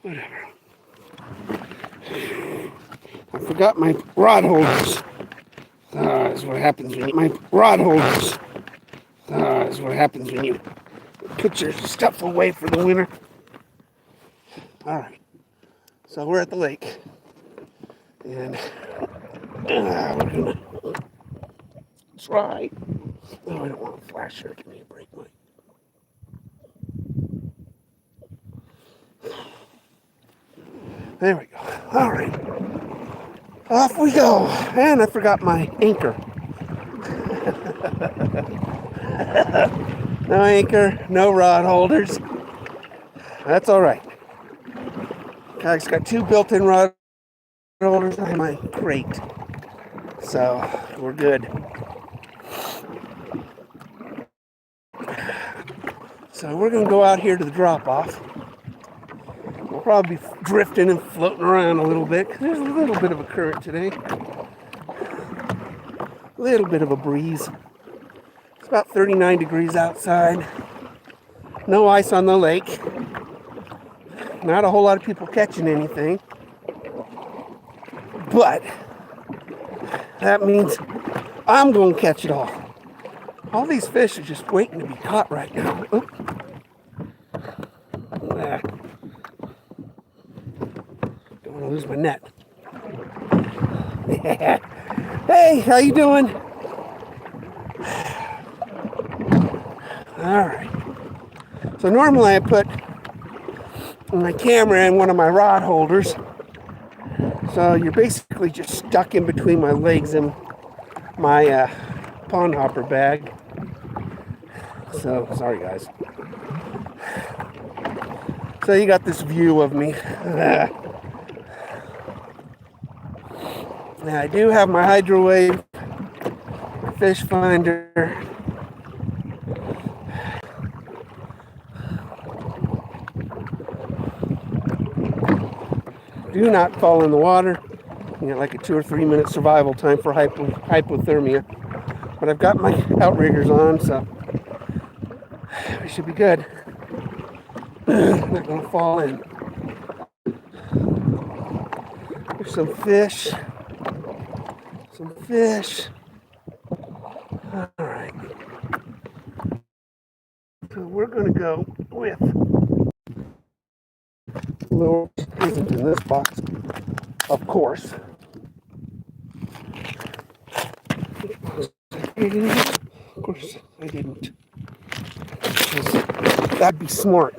Whatever. I forgot my rod holders. That's what happens when you my rod holders. That's what happens when you put your stuff away for the winter. All right. So we're at the lake, and we're gonna try. Oh, I don't want a flasher. Give me a break, Mike. There we go. All right. Off we go. And I forgot my anchor. No anchor, no rod holders. That's all right. Kayak's got 2 built-in rod holders on my crate. So we're good. So we're going to go out here to the drop-off. We'll probably be drifting and floating around a little bit. There's a little bit of a current today. A little bit of a breeze. It's about 39 degrees outside. No ice on the lake. Not a whole lot of people catching anything. But that means I'm going to catch it all. All these fish are just waiting to be caught right now. Oh. Don't want to lose my net. Hey, how you doing? All right. So normally I put my camera in one of my rod holders. So you're basically just stuck in between my legs and my pond hopper bag. So, sorry guys. So you got this view of me. Now I do have my Hydrowave fish finder. Do not fall in the water. You get like a 2 or 3 minute survival time for hypothermia. But I've got my outriggers on, so we should be good. Not gonna fall in. There's some fish. Some fish. All right. So we're gonna go with lure isn't in this box, of course. Of course, I didn't. That'd be smart.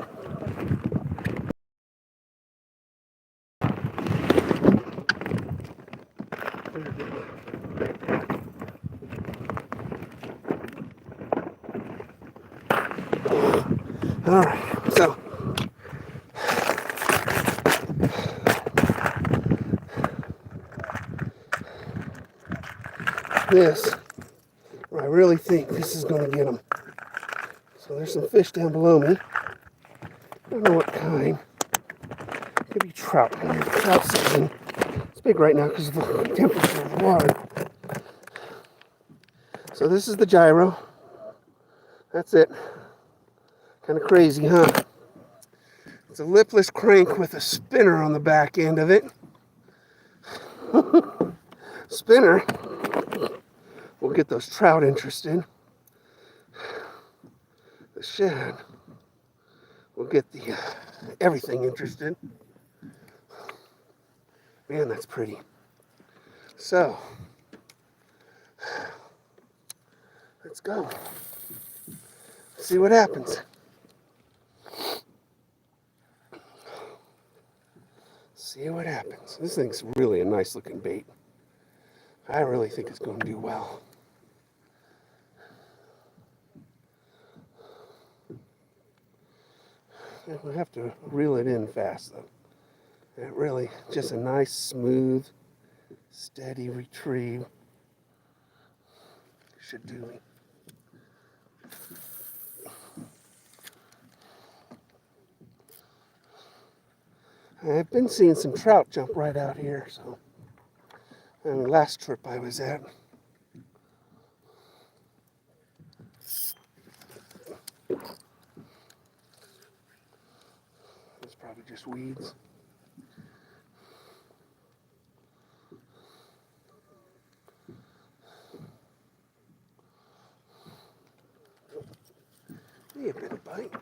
All right, so this, I really think this is going to get them. So there's some fish down below me. I don't know what kind. Could be trout. Trout season. It's big right now because of the temperature of the water. So this is the gyro. That's it. Kind of crazy, huh? It's a lipless crank with a spinner on the back end of it. Spinner will get those trout interested. The shad will get the everything interested. Man, that's pretty. So, let's go. See what happens. See what happens. This thing's really a nice looking bait. I really think it's going to do well. We have to reel it in fast though. It really just a nice, smooth, steady retrieve should do it. I've been seeing some trout jump right out here, so last trip I was at. It's probably just weeds. bite.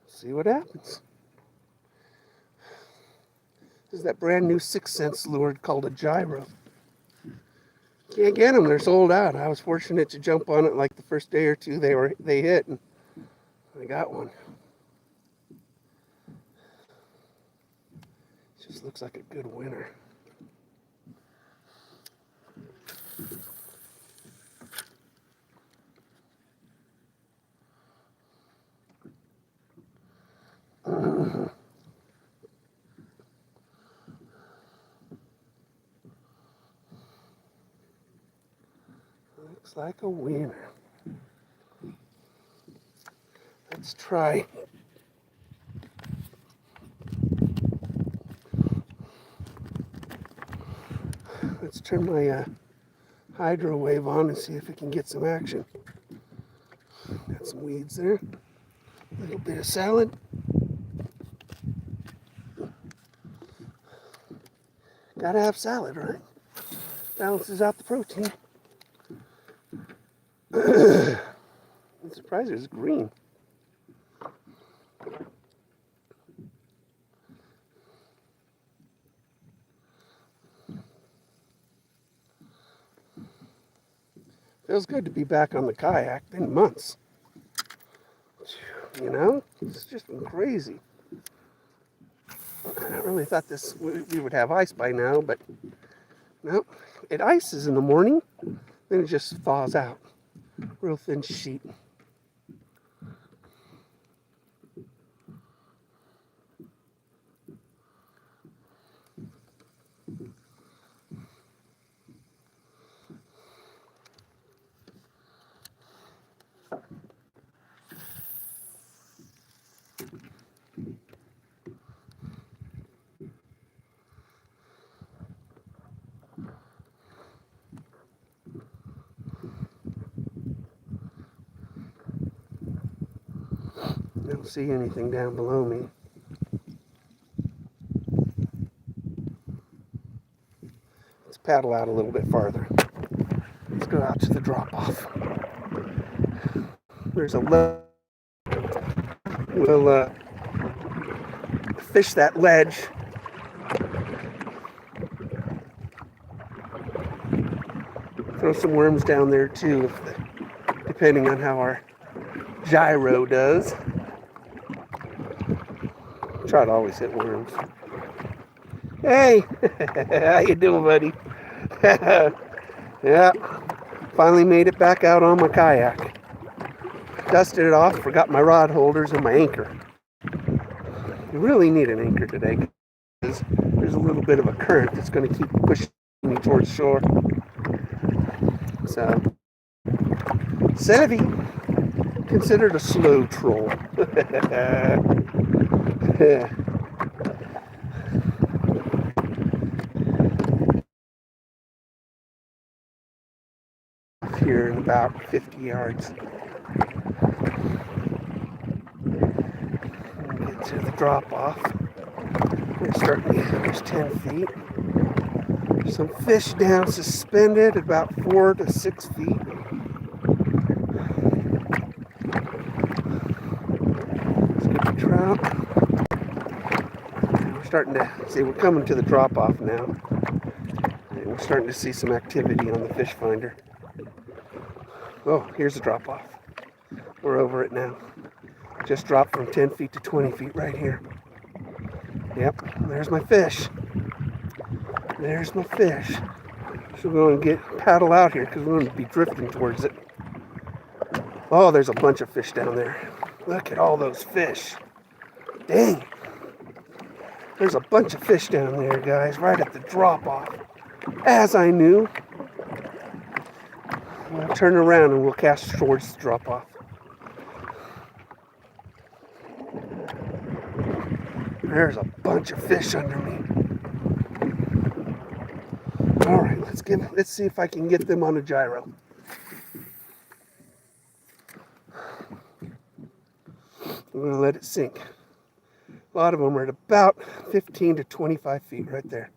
See what happens. This is that brand new 6 cents lure called a gyro. Can't get them, they're sold out. I was fortunate to jump on it like the first day or two they hit, and I got one. Just looks like a good winner. Looks like a winner. Let's try. Let's turn my hydro wave on and see if we can get some action. Got some weeds there. A little bit of salad. Gotta have salad, right? Balances out the protein. I'm surprised it's green. Feels good to be back on the kayak. Been months. You know, it's just been crazy. I really thought we would have ice by now, but no. It ices in the morning, then it just thaws out. Real thin sheet. I don't see anything down below me. Let's paddle out a little bit farther. Let's go out to the drop-off. There's a ledge. We'll fish that ledge. Throw some worms down there too, depending on how our gyro does. Try to always hit worms. Hey, how you doing, buddy? Yeah, finally made it back out on my kayak. Dusted it off, forgot my rod holders and my anchor. You really need an anchor today because there's a little bit of a current that's going to keep pushing me towards shore. So, Sevi, considered a slow troll. Here in about 50 yards. Get to the drop off. We're starting, there's 10 feet. Some fish down suspended about 4 to 6 feet. Let's get the trout. We're starting to see, we're coming to the drop off now. And we're starting to see some activity on the fish finder. Oh, here's the drop off. We're over it now. Just dropped from 10 feet to 20 feet right here. Yep, there's my fish. There's my fish. So we're going to paddle out here because we're going to be drifting towards it. Oh, there's a bunch of fish down there. Look at all those fish. Dang. There's a bunch of fish down there, guys, right at the drop off. As I knew. We'll turn around and we'll cast towards the drop off. There's a bunch of fish under me. All right, let's see if I can get them on a gyro. I'm gonna let it sink. A lot of them are at about 15 to 25 feet right there.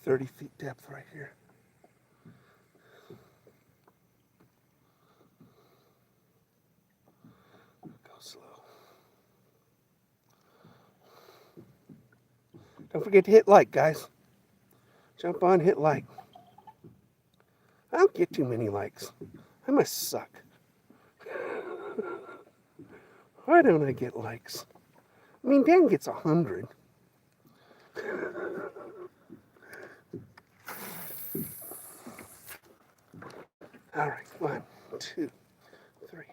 30 feet depth right here. Go slow. Don't forget to hit like, guys. Jump on, hit like. I don't get too many likes. I must suck. Why don't I get likes? I mean, Dan gets 100. All right, 1, 2, 3,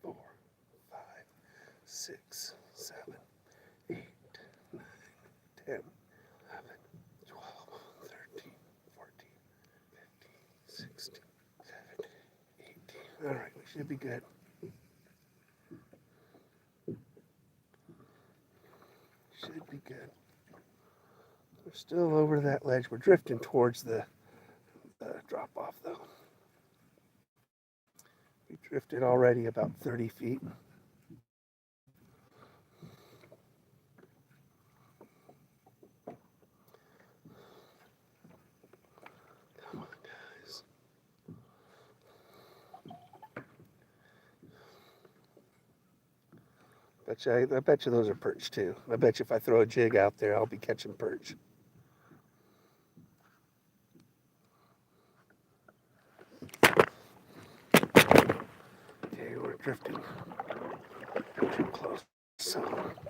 4, 5, 6, 7, 8, 9, 10, 11, 12, 13, 14, 15, 16, 17, 18. All right, we should be good. Should be good. We're still over that ledge. We're drifting towards the drop off though. We drifted already about 30 feet. Come on, guys. I bet you those are perch too. I bet you if I throw a jig out there, I'll be catching perch. Okay, we're drifting too close. So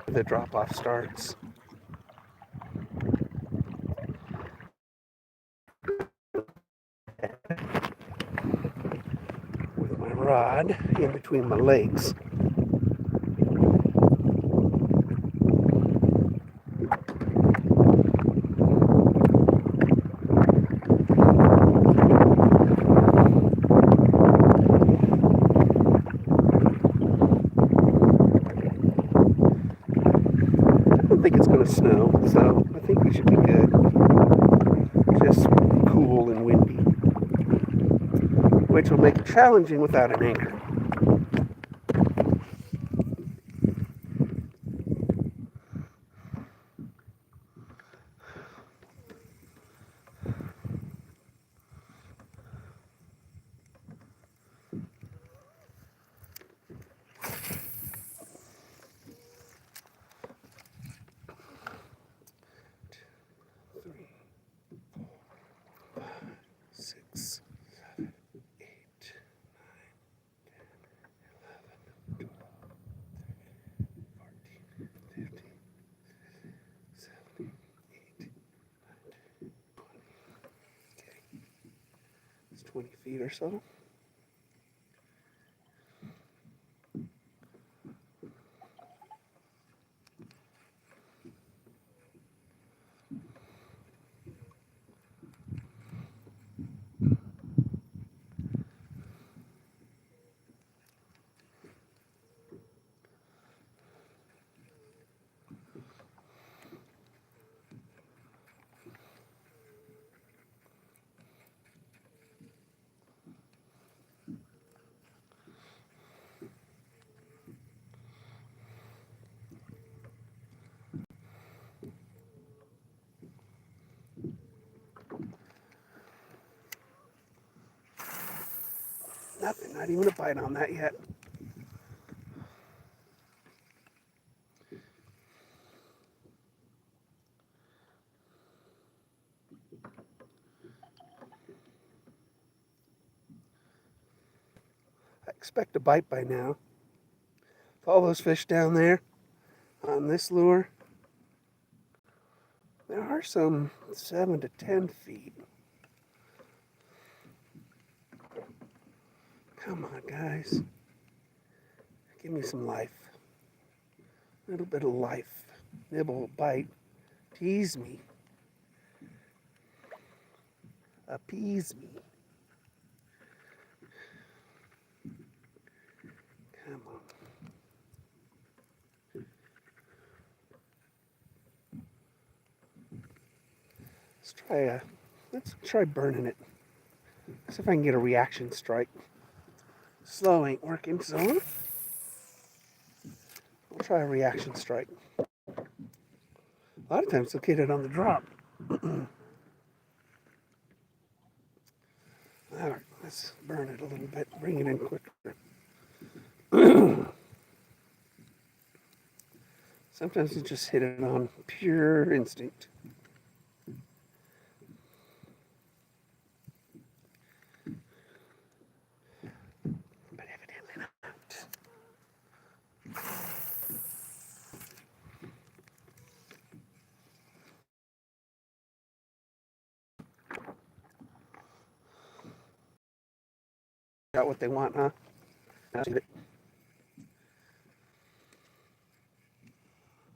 the drop off starts. With my rod in between my legs. I don't think it's going to snow, so I think we should be good. Just cool and windy, which will make it challenging without an anchor. It's 20 feet or so. Nothing, not even a bite on that yet. I expect a bite by now. With all those fish down there on this lure, there are some 7 to 10 feet. Come on, guys. Give me some life. A little bit of life. Nibble, bite. Tease me. Appease me. Come on. Let's try burning it. See if I can get a reaction strike. Slow ain't working, so we'll try a reaction strike. A lot of times they'll get it on the drop. Let's burn it a little bit, bring it in quicker. Sometimes you just hit it on pure instinct. But evidently not. Got what they want, huh?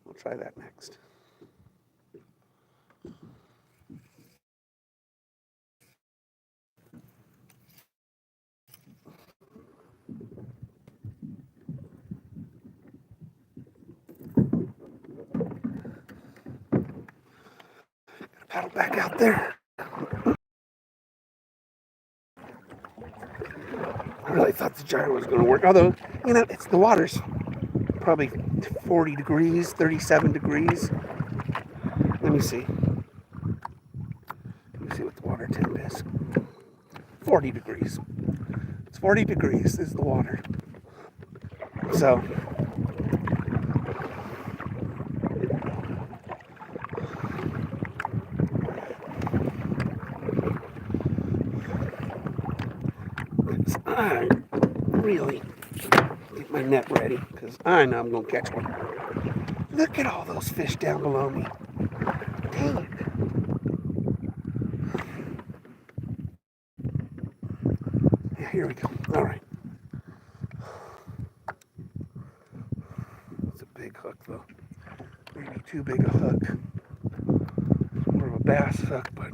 We'll try that next. Gotta paddle back out there. I really thought the gyro was going to work, although, you know, it's the water's probably 40 degrees, 37 degrees. Let me see. Let me see what the water temp is. 40 degrees. It's 40 degrees is the water. So, I really get my net ready because I know I'm going to catch one. Look at all those fish down below me. Dang it. Yeah, here we go. All right. It's a big hook, though. Maybe too big a hook. More of a bass hook, but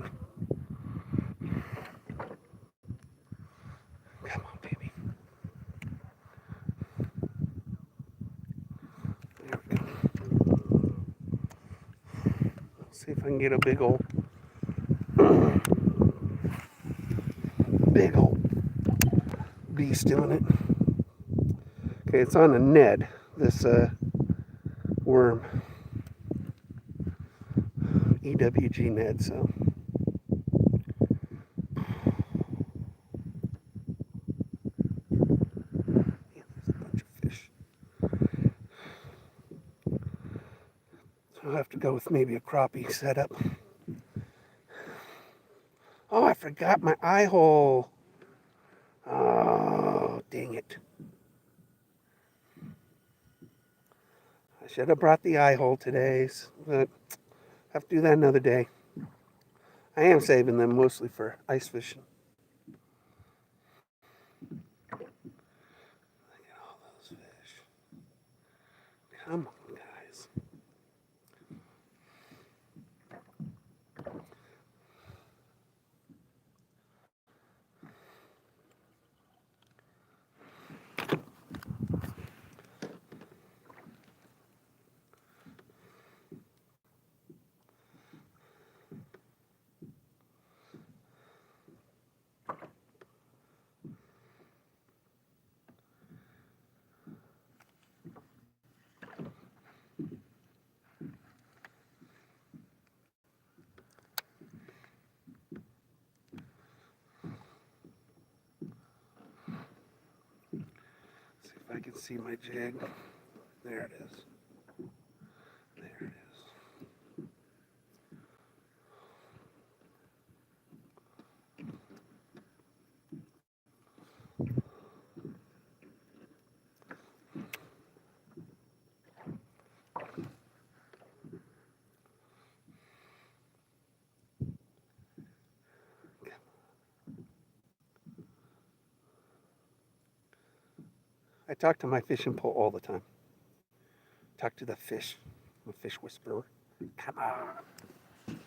come on, baby. There we go. Let's see if I can get a big old beast doing it. Okay, it's on a Ned, this worm. EWG Ned, so. Yeah, there's a bunch of fish. So I'll have to go with maybe a crappie setup. Oh, I forgot my eye hole. Oh, dang it. I should have brought the eye hole today, but I have to do that another day. I am saving them mostly for ice fishing. Look at all those fish. Come on, guys. See if I can see my jig. There it is. There it is. I talk to my fishing pole all the time. Talk to the fish. I'm a fish whisperer. Come on.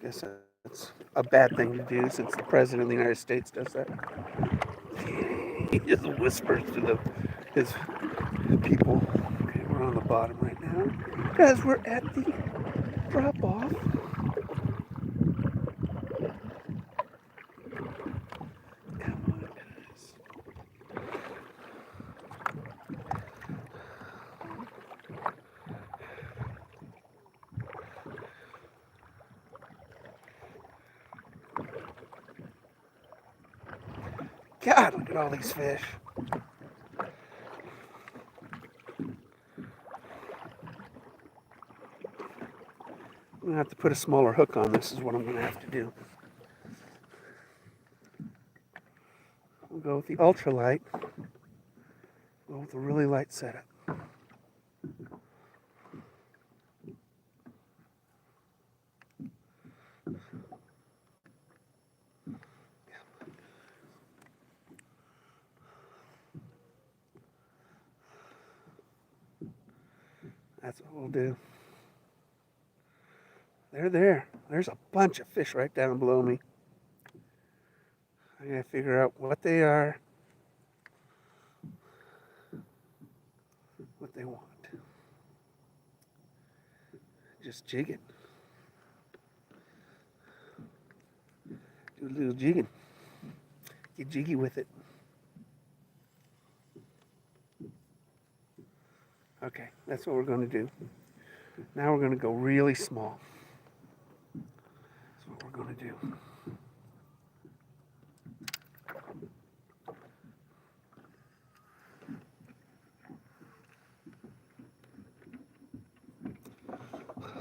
Guess that's a bad thing to do since the President of the United States does that. He just whispers to his people. Okay, we're on the bottom right now. Guys, we're at the drop off. Come on, guys. God, look at all these fish. I'm going to have to put a smaller hook on this is what I'm going to have to do. We'll go with the ultralight. Go with a really light setup. That's what we'll do. They're there. There's a bunch of fish right down below me. I gotta figure out what they are, what they want. Just jig it. Do a little jigging. Get jiggy with it. Okay, that's what we're going to do. Now we're going to go really small. That's what we're going to do.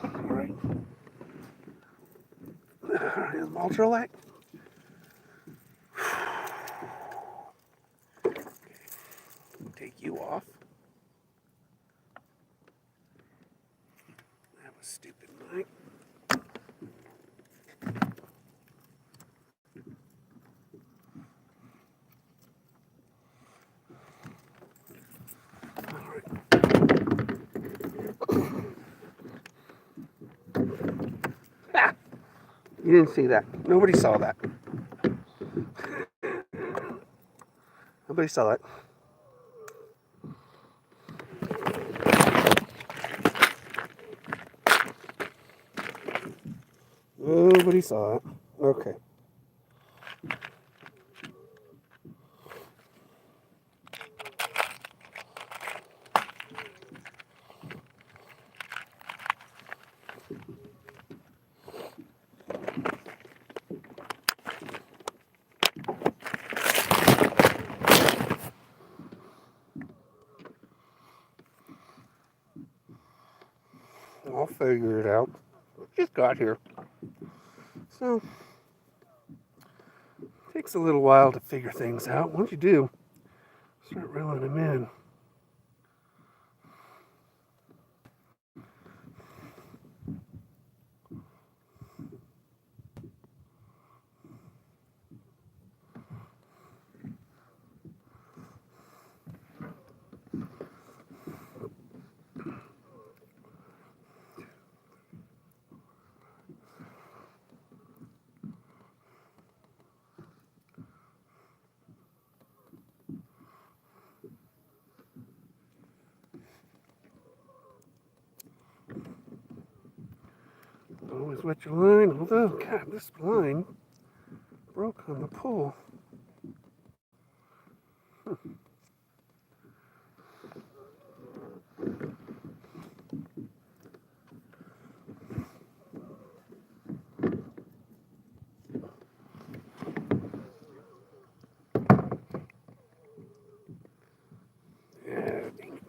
All right. Here's my ultralight. Okay. Take you off. That was stupid, Mike. You didn't see that. Nobody saw that. Nobody saw that. Nobody saw it. Okay. I'll figure it out. Just got here. So, it takes a little while to figure things out. Once you do, start reeling them in. Always wet your line, although, God, this line broke on the pull. Yeah, dang it.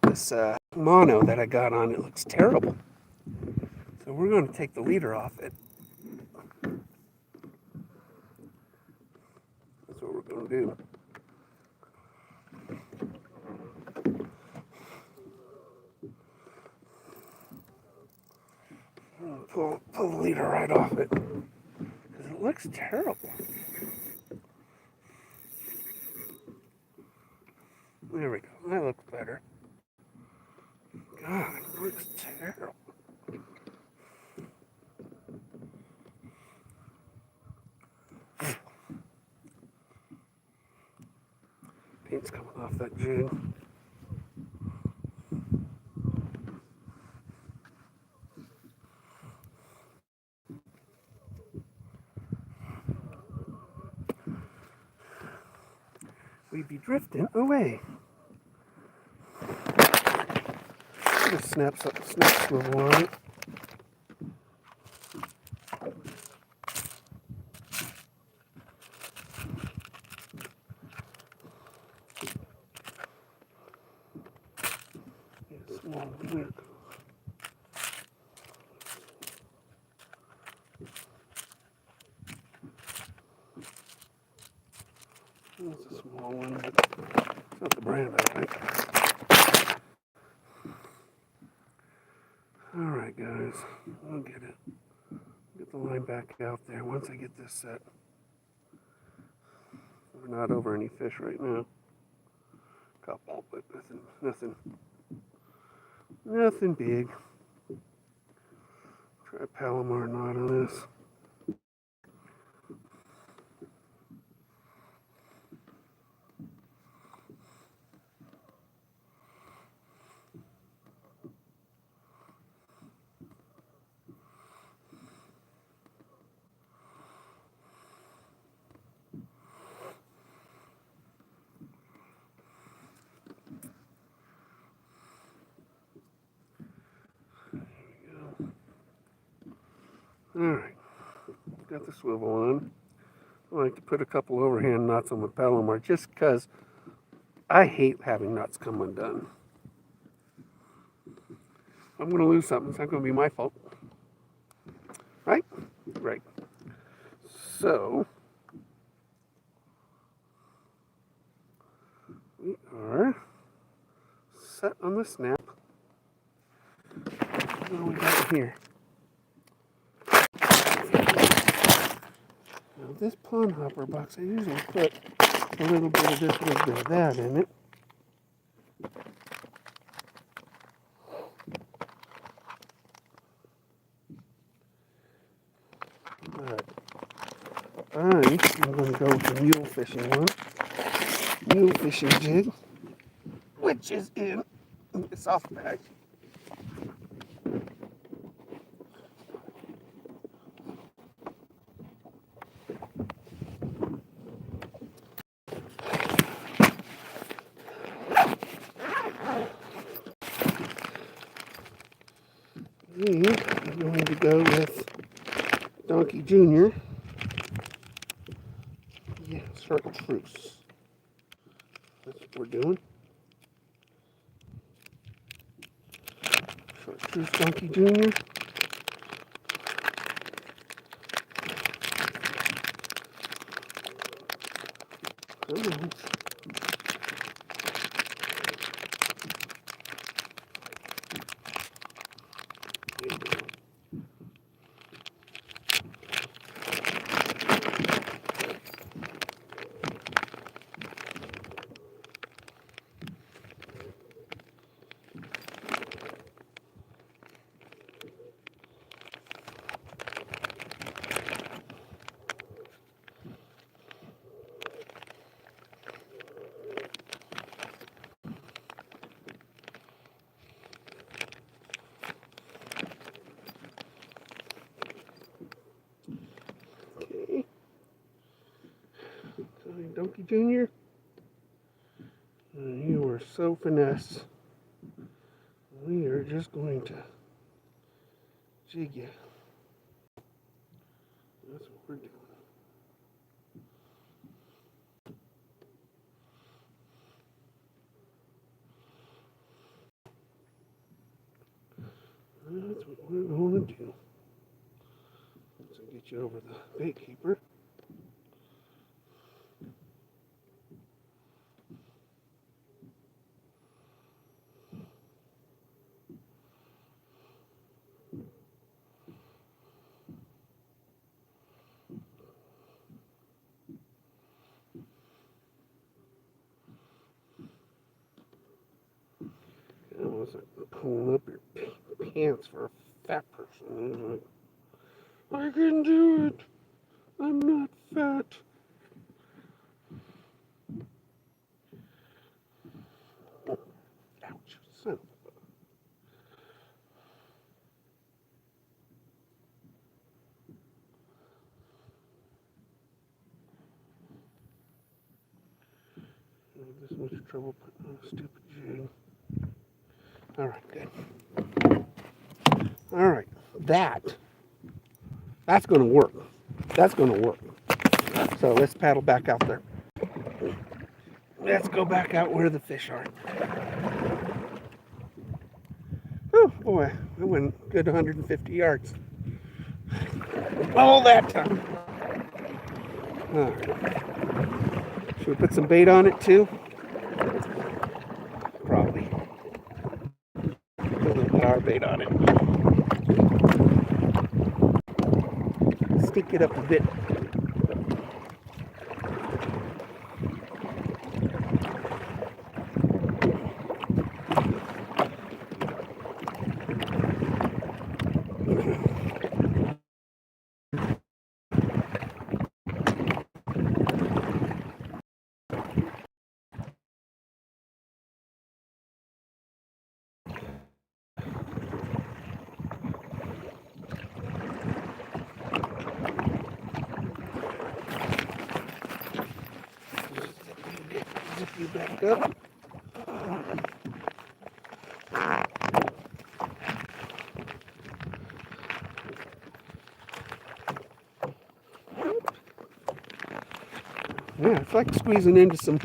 This mono that I got on, it looks terrible. So we're going to take the leader off it. That's what we're going to do. Pull the leader right off it. Because it looks terrible. There we go. That looks better. God, it looks terrible. Paint's coming off that jig. We'd be drifting away. Just snap swivel on it. small one, but it's not the brand I like. Alright guys, I'll get it. Get the line back out there once I get this set. We're not over any fish right now. Couple, but nothing big. Try Palomar knot on this. Alright, got the swivel on. I like to put a couple overhand knots on the Palomar just because I hate having knots come undone. If I'm going to lose something, it's not going to be my fault. Right? Right. So, we are set on the snap. What do we got here? Now this pond hopper box, I usually put a little bit of this, a little bit of that in it. But I'm going to go with the mule fishing one. Mule fishing jig, which is in the soft bag. I'm going to go with Donkey Jr. Yeah, chartreuse. That's what we're doing. Chartreuse Donkey Jr. Oh. Donkey Jr. You are so finesse. We are just going to jig you. That's what we're doing. That's what we're going to do. Once I get you over the bait keeper. I was pulling up your pants for a fat person. I was like, I can do it. I'm not fat. Ouch, son. I have this much trouble putting on a stupid jig. Alright, good. Alright, that's going to work. That's going to work. So let's paddle back out there. Let's go back out where the fish are. Oh boy, I went a good 150 yards. All that time. All right. Should we put some bait on it too? Probably. Put a little power bait on it. Stick it up a bit. Zip you back up. Yeah, it's like squeezing into some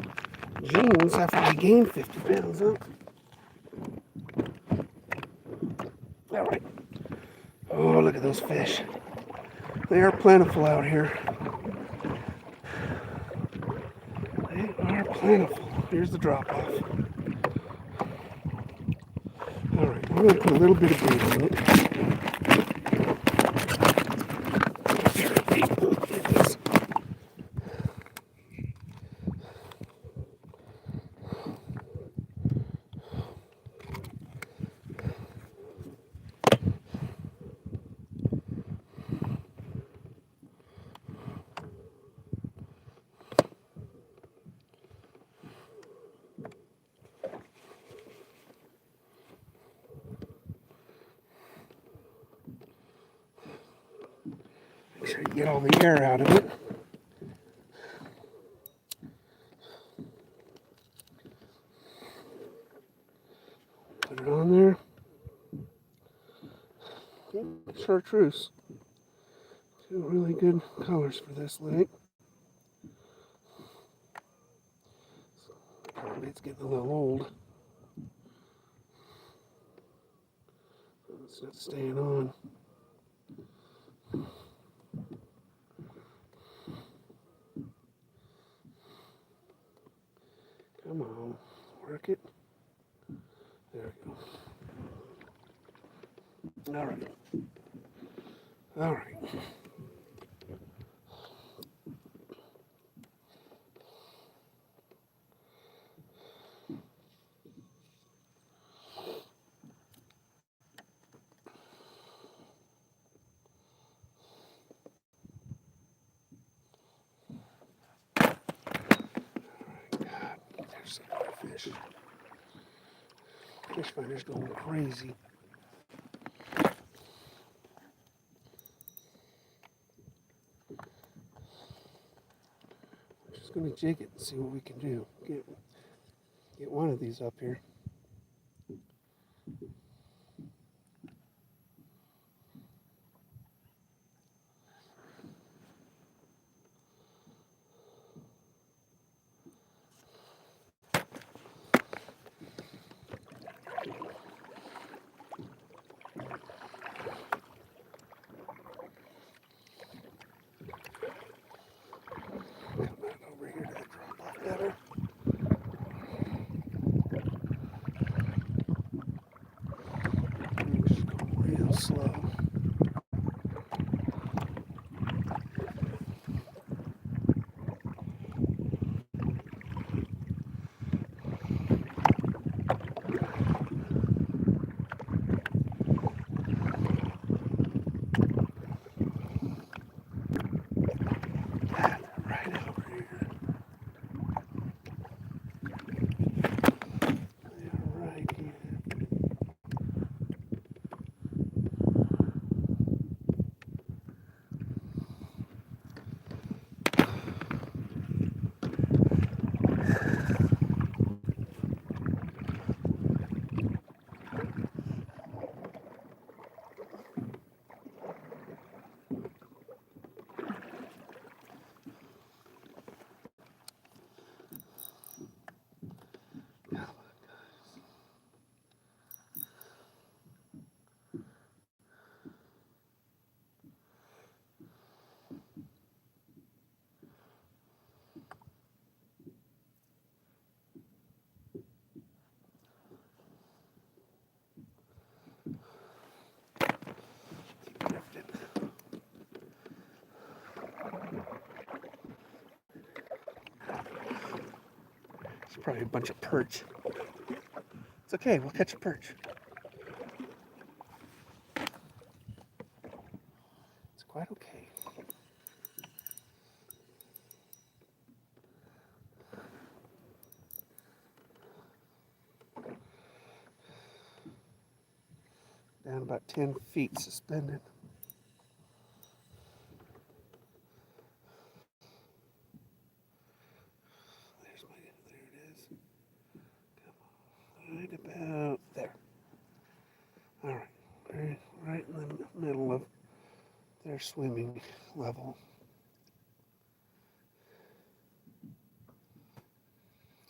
jeans after you gain 50 pounds, huh? All right. Oh, look at those fish. They are plentiful out here. They are plentiful. Here's the drop-off. All right, we're going to put a little bit of bait on it. Make sure you get all the air out of it. Put it on there. Chartreuse. Two really good colors for this lake. Probably it's getting a little old. It's not staying on. Come on, work it. There we go. All right. All right. God, there's some more fish. Fish finder's going crazy. I'm just gonna jig it and see what we can do. Get one of these up here. Come on over here to the drop-off gutter. Just go real slow. Right over here. Right here. Probably a bunch of perch. It's okay, we'll catch a perch. It's quite okay. Down about 10 feet suspended. There it is. Come on, right about there. All right, right in the middle of their swimming level.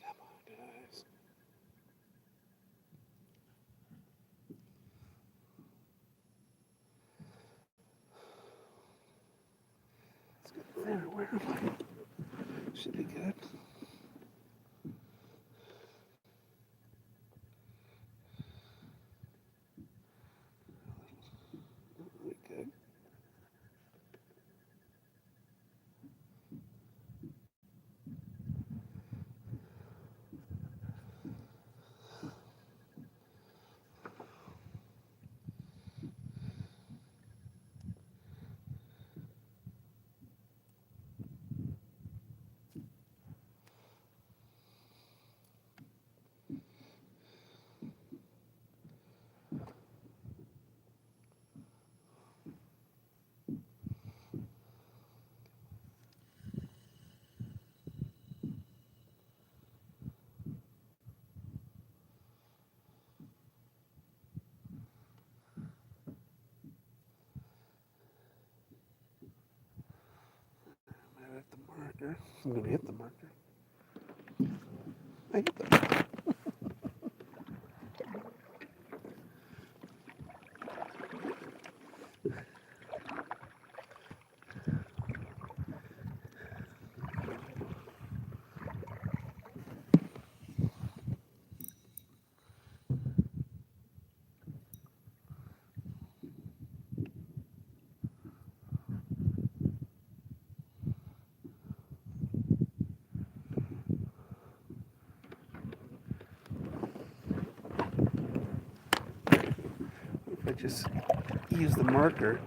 Come on, guys. Let's get there. Where am I? Should be good. Good. I'm at the marker. I'm going to hit the marker. I hit the marker. I just use the marker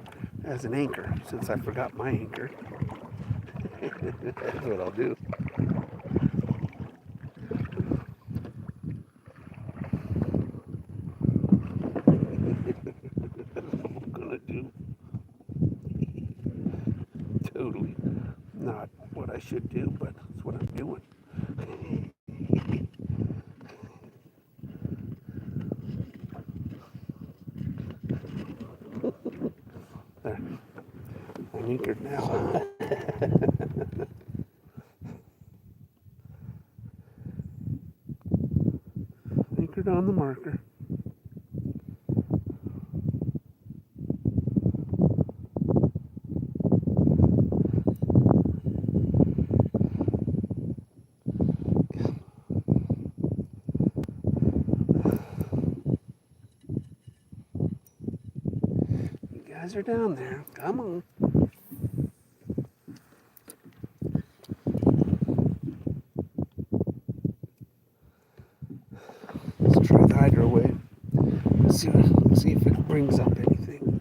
as an anchor since I forgot my anchor. That's what I'll do. That's what I'm gonna do. Totally not what I should do, but it's what I'm doing. There. I'm anchored now. Anchored on the marker. You guys are down there. Come on. Let's try the hydro wave. See if it brings up anything.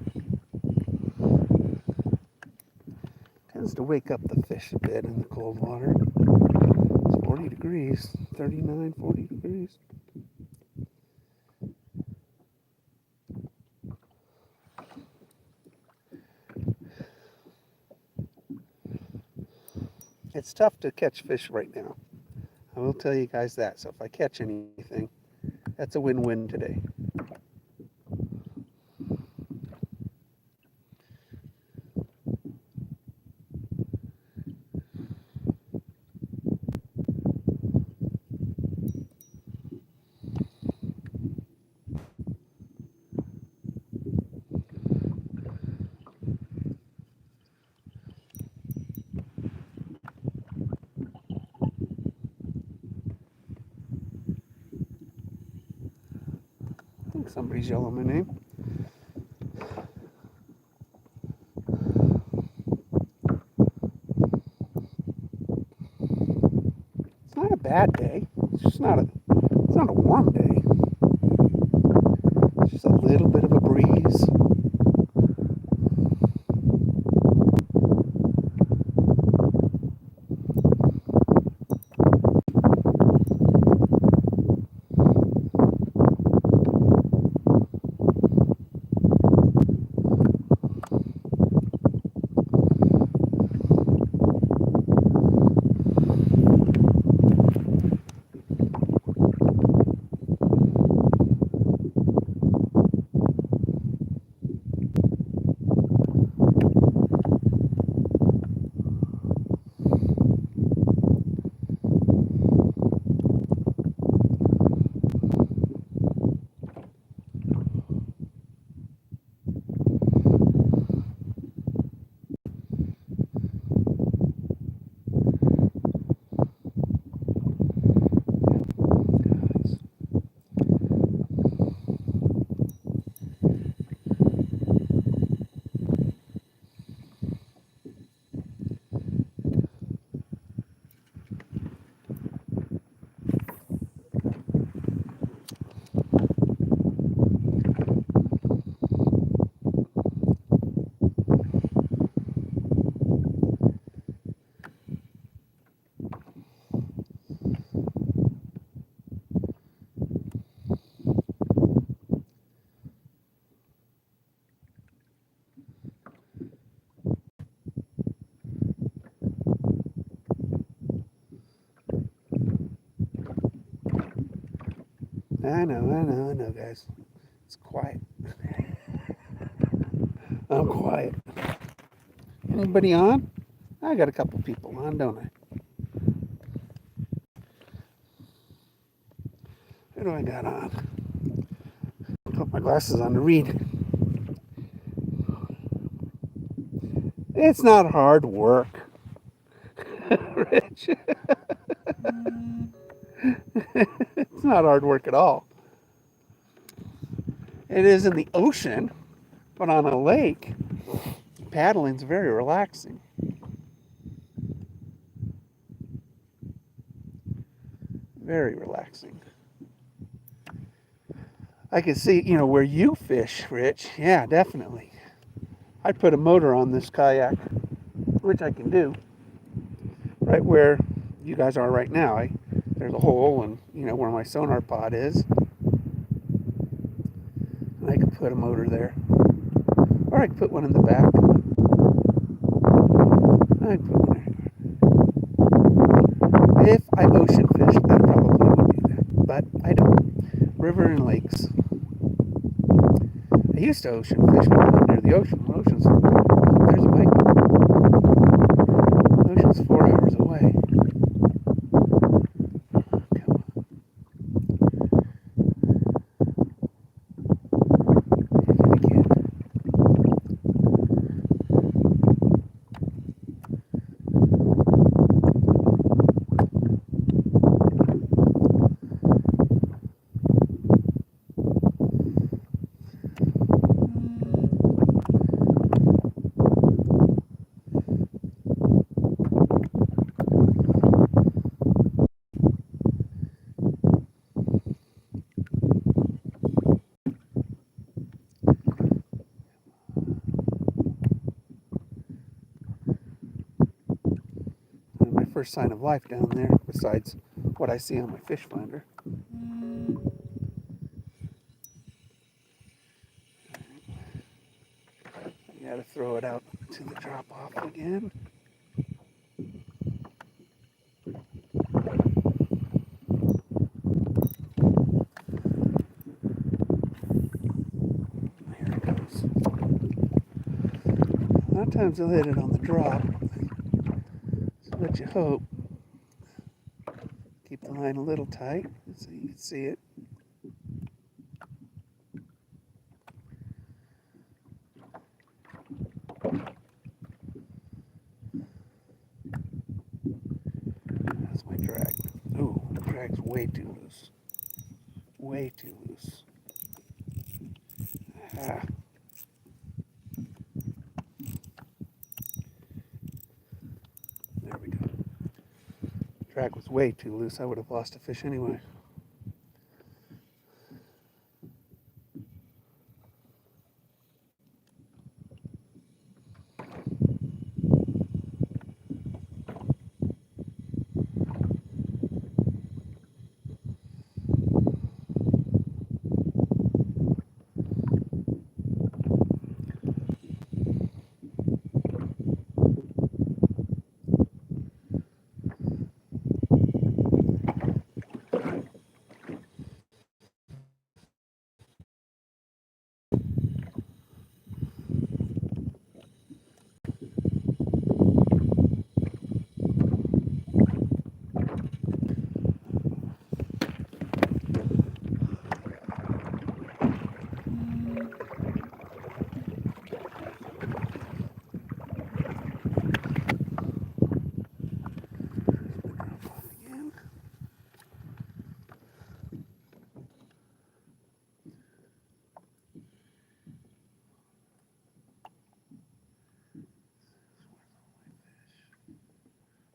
Tends to wake up the fish a bit in the cold water. It's 40 degrees, 39, 40 degrees. It's tough to catch fish right now. I will tell you guys that. So if I catch anything, that's a win-win today. I think somebody's yelling my name. It's not a bad day. It's not a warm day. It's just a little bit of a breeze. I know, guys. It's quiet. I'm quiet. Anybody on? I got a couple people on, don't I? Who do I got on? Put my glasses on to read. It's not hard work, Rich. It's not hard work at all. It is in the ocean, but on a lake, paddling's very relaxing. Very relaxing. I can see, where you fish, Rich. Yeah, definitely. I'd put a motor on this kayak, which I can do, right where you guys are right now. There's a hole, and where my sonar pod is. And I could put a motor there. Or I could put one in the back. I could put one there. If I ocean fish, I probably would do that. But I don't. River and lakes. I used to ocean fish when I lived near the ocean. There's a bike. The ocean's 4 hours away. First sign of life down there, besides what I see on my fish finder. I gotta throw it out to the drop off again. There it goes. A lot of times they'll hit it on the drop. That's what you hope. Keep the line a little tight so you can see it. That's my drag. Ooh, the drag's way too loose. Way too loose. Ah. There we go. drag was way too loose. I would have lost a fish anyway.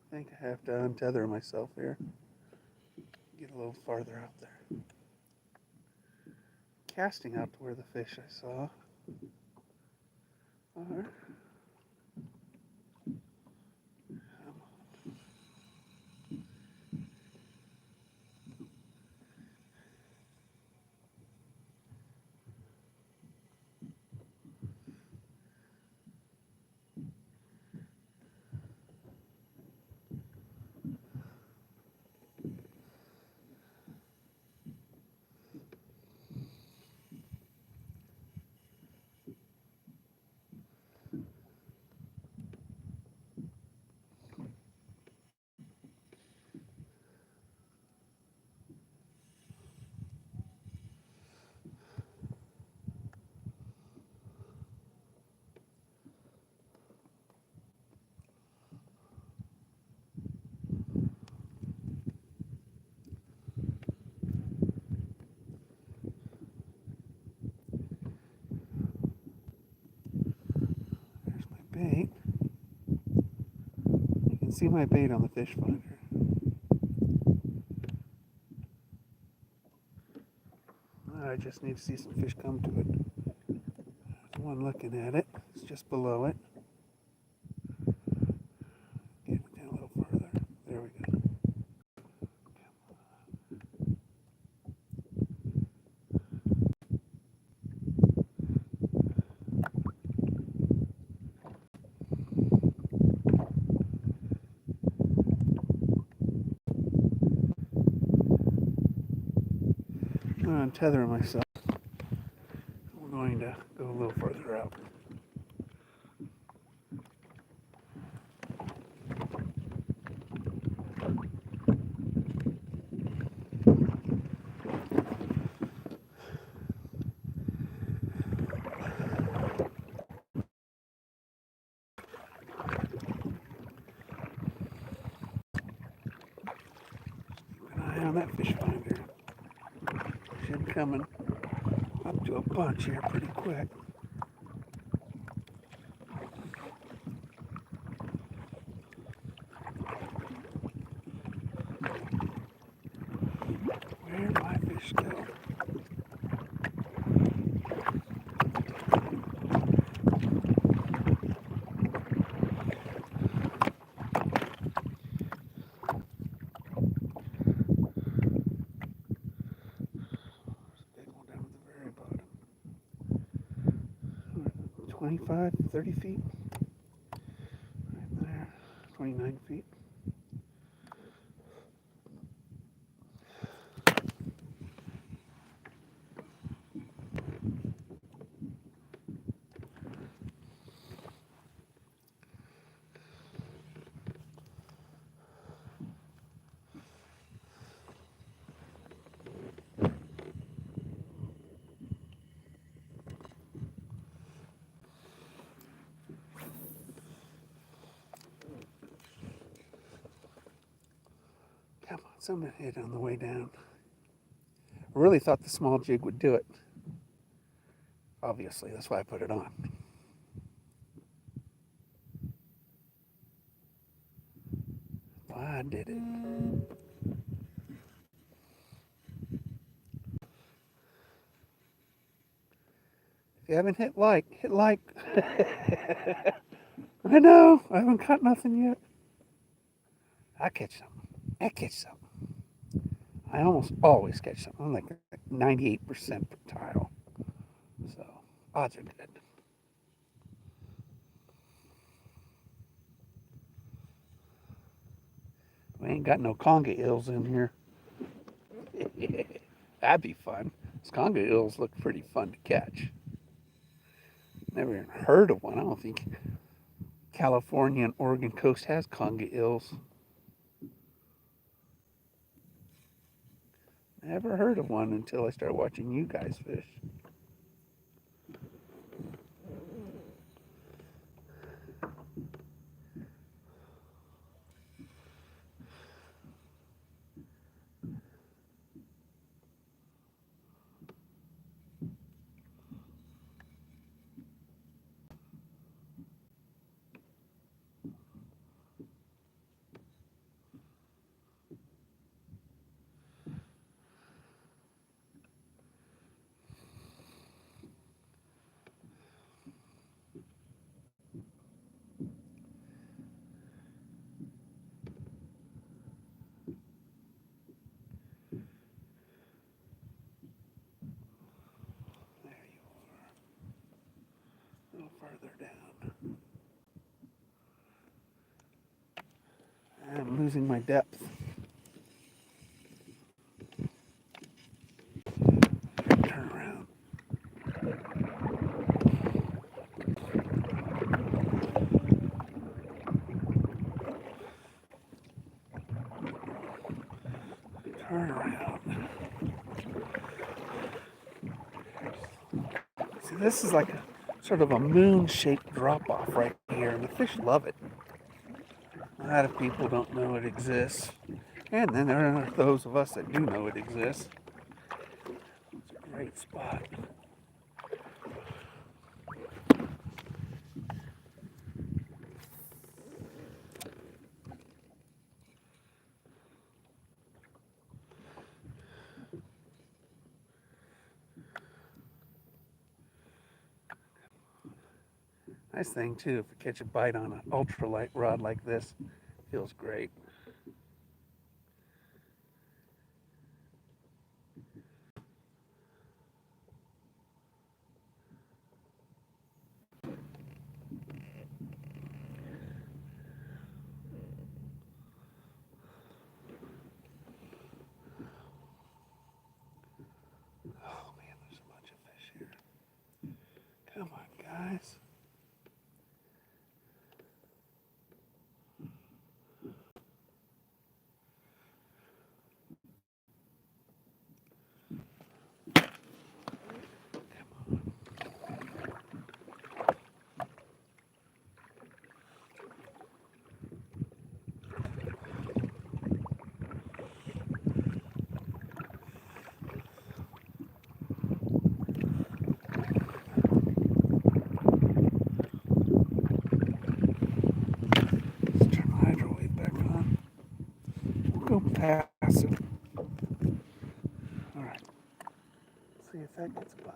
I think I have to untether myself here. Get a little farther out there. Casting out to where the fish I saw are. There's my bait. You can see my bait on the fish finder. I just need to see some fish come to it. There's one looking at it. It's just below it. Get it down a little further. There we go. I'm untethering myself. We're going to go a little further out. Keep an eye on that fish finder. Should be coming up to a bunch here pretty quick. Where'd my fish go? There's a big one down at the very bottom. 25, 30 feet. Right there. 29 feet. Come on, something hit on the way down. I really thought the small jig would do it. Obviously, that's why I put it on. I did it. If you haven't hit like, hit like. I know, I haven't caught nothing yet. I catch something. I catch something. I almost always catch something. I'm like 98% fertile. So odds are good. We ain't got no conga eels in here. That'd be fun. Those conga eels look pretty fun to catch. Never even heard of one. I don't think California and Oregon coast has conga eels. Never heard of one until I started watching you guys fish. There you are. A little further down. I'm losing my depth. Turn around. Turn around. See, this is like a sort of a moon-shaped drop-off right here, and the fish love it. A lot of people don't know it exists. And then there are those of us that do know it exists. It's a great spot. Nice thing too, if you catch a bite on an ultralight rod like this, feels great. Oh man, there's a bunch of fish here. Come on, guys. Let's turn the hydro wave back on. We'll go past it. All right. See if that gets a bite.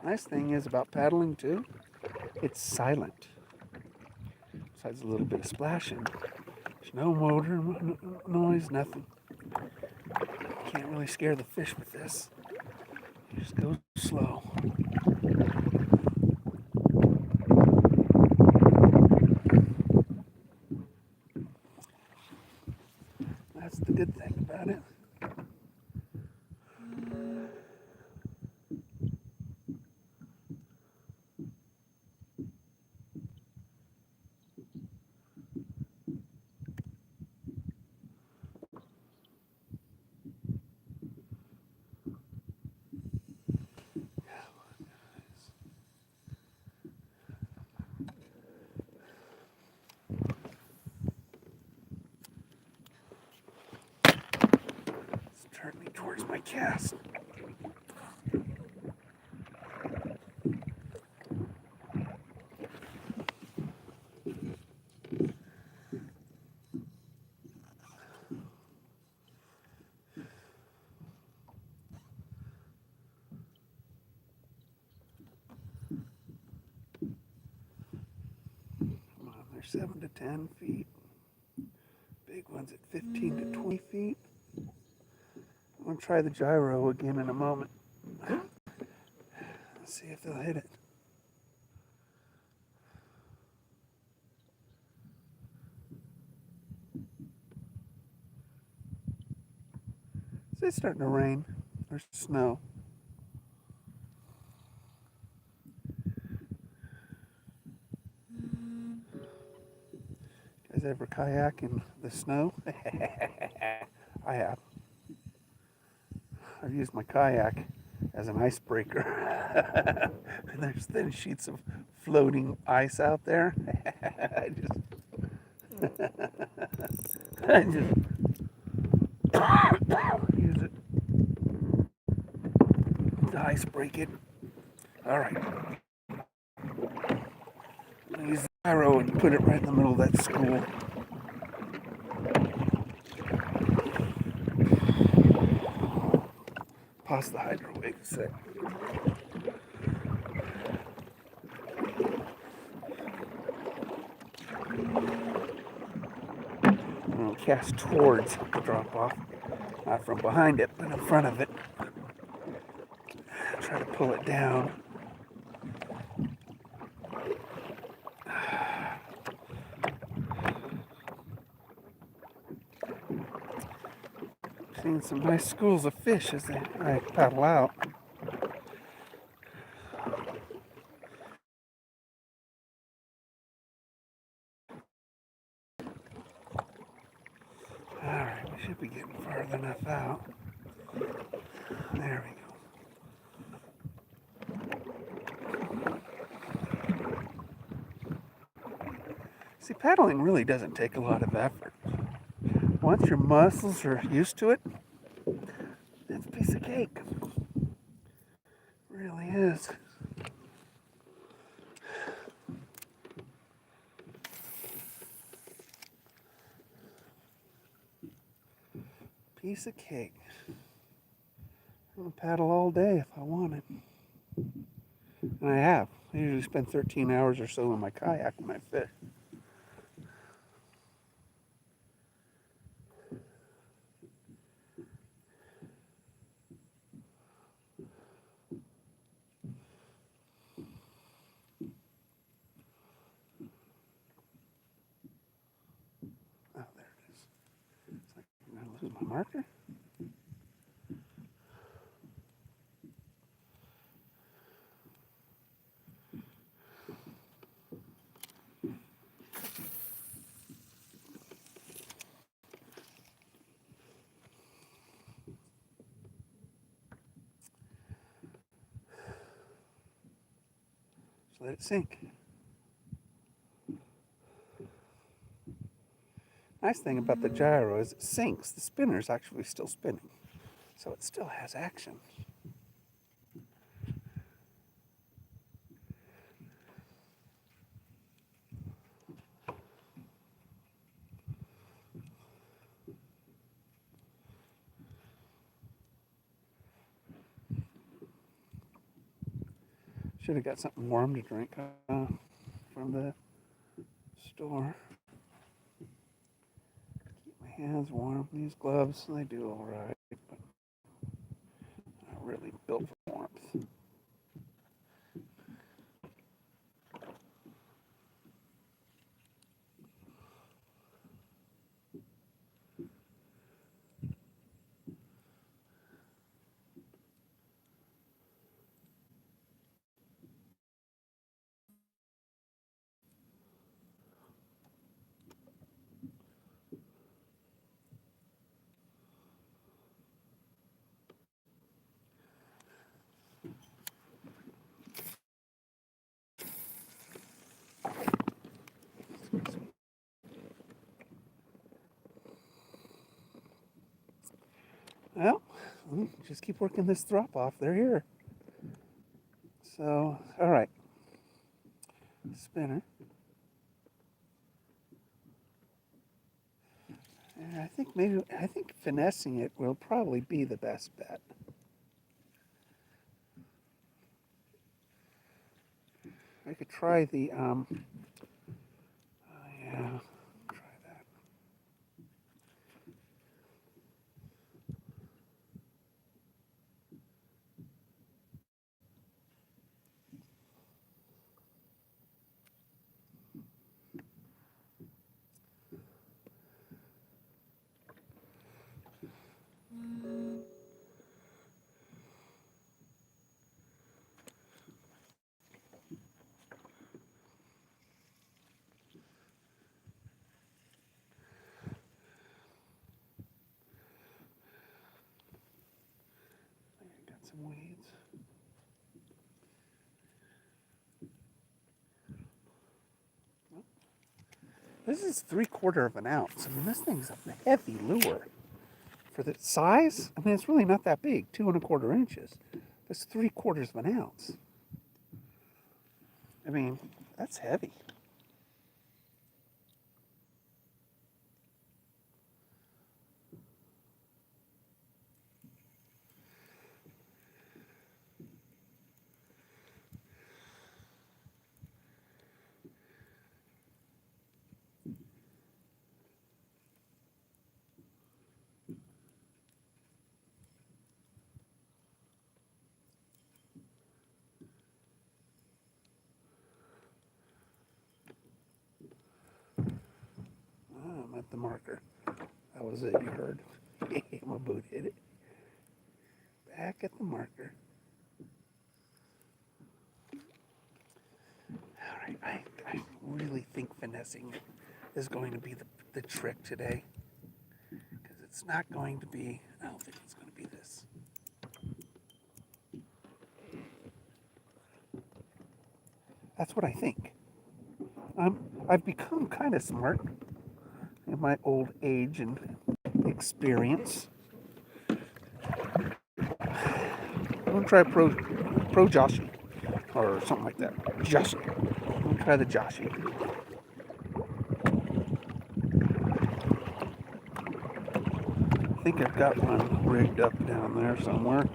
Nice thing is about paddling too, it's silent. Besides a little bit of splashing, there's no motor, noise, nothing. Can't really scare the fish with this. You just go slow. That's the good thing about it. Let's turn me towards my cast. Come on, they're 7 to 10 feet. Big ones at 15 to 20 feet. I'm going to try the gyro again in a moment. Let's see if they'll hit it. It's starting to rain or snow. You guys ever kayak in the snow? I have. I've used my kayak as an icebreaker. And there's thin sheets of floating ice out there. I just use it to ice break it. All right. Use the arrow and put it right in the middle of that school. Pause the hydro, wait a sec. And cast towards the drop off, not from behind it, but in front of it. Try to pull it down. Seeing some nice schools of fish as I paddle out. Alright, we should be getting far enough out. There we go. See, paddling really doesn't take a lot of effort. Once your muscles are used to it, it's a piece of cake. It really is. Piece of cake. I'm gonna paddle all day if I wanted. And I have. I usually spend 13 hours or so in my kayak when I fish. Oh, there it is. It's like I'm gonna lose my marker. Just let it sink. Nice thing about the gyro is it sinks. The spinner is actually still spinning, so it still has action. Should have got something warm to drink from the store. Keep my hands warm. These gloves, they do all right. But really built for warmth. Well, just keep working this drop off. They're here. So, all right. Spinner. And I think finessing it will probably be the best bet. I could try the, yeah, try that. Got some weeds. This is 3/4 of an ounce. I mean, this thing's a heavy lure. For the size, I mean, it's really not that big, 2 1/4 inches. That's 3/4 of an ounce. I mean, that's heavy. I'm at the marker. That was it, you heard. My boot hit it. Back at the marker. All right, I really think finessing is going to be the trick today. Because it's not going to be, I don't think it's going to be this. That's what I think. I've become kind of smart in my old age and experience. I'm gonna try pro Joshy or something like that. Joshy. I'm gonna try the Joshy. I think I've got one rigged up down there somewhere.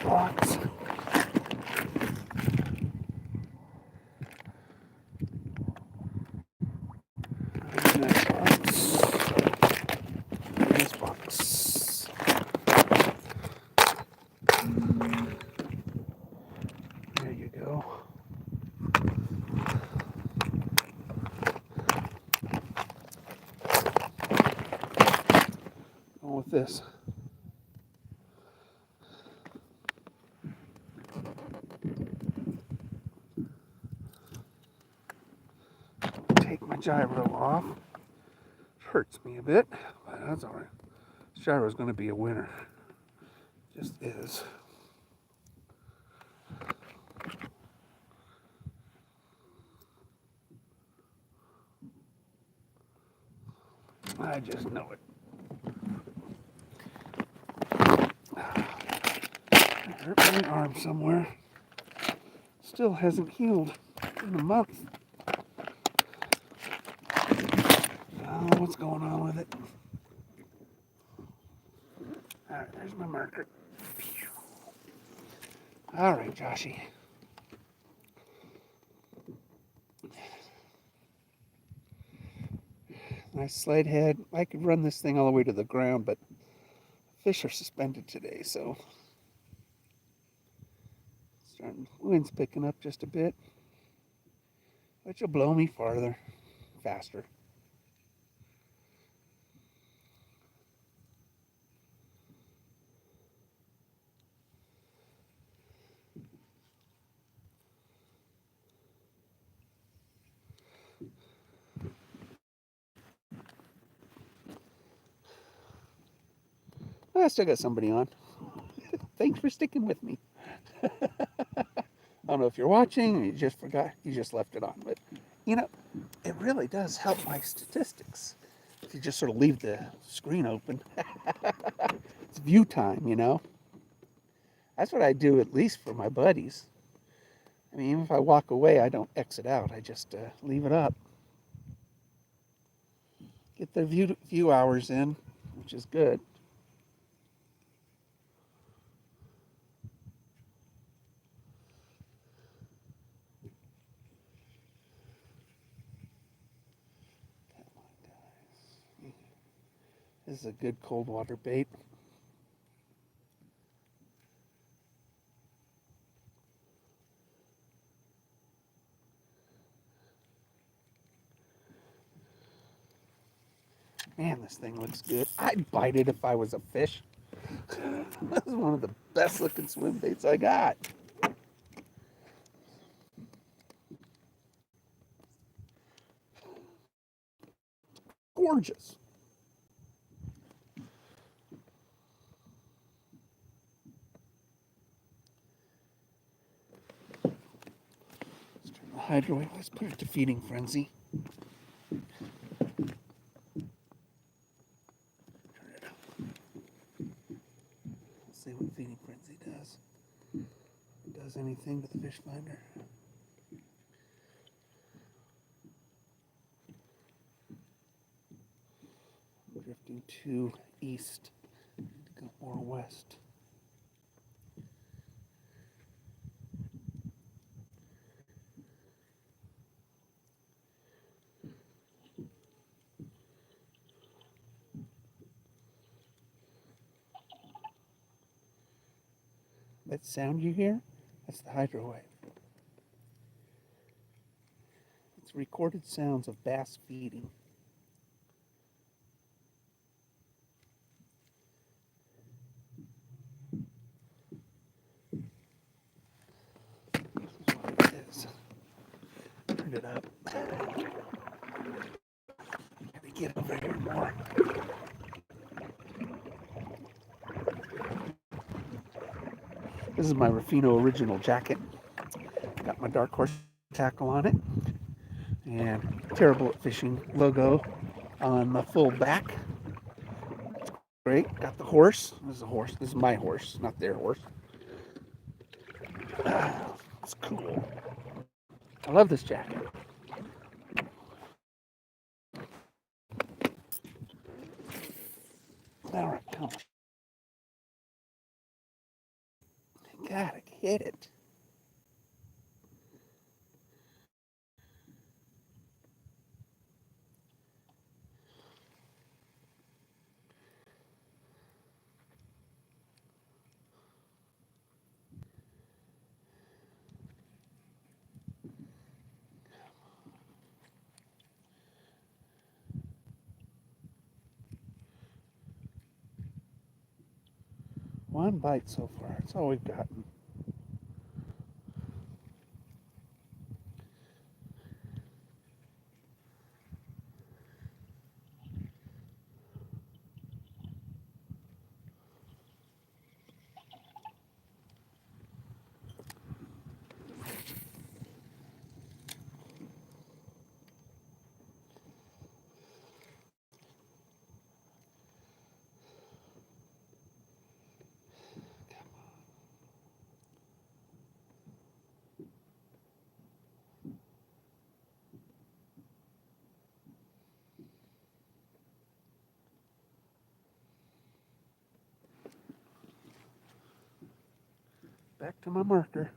Box. This box. There you go. Go with this. Take my gyro off. Hurts me a bit, but that's all right. This gyro is going to be a winner. Just is. I just know it. I hurt my arm somewhere. Still hasn't healed in a month. know what's going on with it. All right, there's my marker. All right, Joshy. Nice slide head. I could run this thing all the way to the ground, but fish are suspended today, so wind's picking up just a bit, which will blow me farther, faster. I still got somebody on. Thanks for sticking with me. I don't know if you're watching or you just forgot, you just left it on, but you know, it really does help my statistics if you just sort of leave the screen open. It's view time, you know. That's what I do, at least for my buddies. I mean, even if I walk away, I don't exit out. I just leave it up. Get the view hours in, which is good. Come on, guys. This is a good cold water bait. Man, this thing looks good. I'd bite it if I was a fish. This is one of the best looking swim baits I got. Gorgeous. Let's turn the hydro away. Let's put it to feeding frenzy. Turn it up. Let's see what feeding frenzy does. If it does anything to the fish finder. Drifting to east. Need to go more west. That sound you hear? That's the hydro wave. It's recorded sounds of bass feeding. This is what it is. Turn it up. Let me get over here more. This is my Rufino original jacket. Got my Dark Horse tackle on it. And Terrible at Fishing logo on the full back. Great. Got the horse. This is a horse. This is my horse, not their horse. It's cool. I love this jacket. All right, come on. Gotta hit it. One bite so far. That's all we've gotten. back to my marker.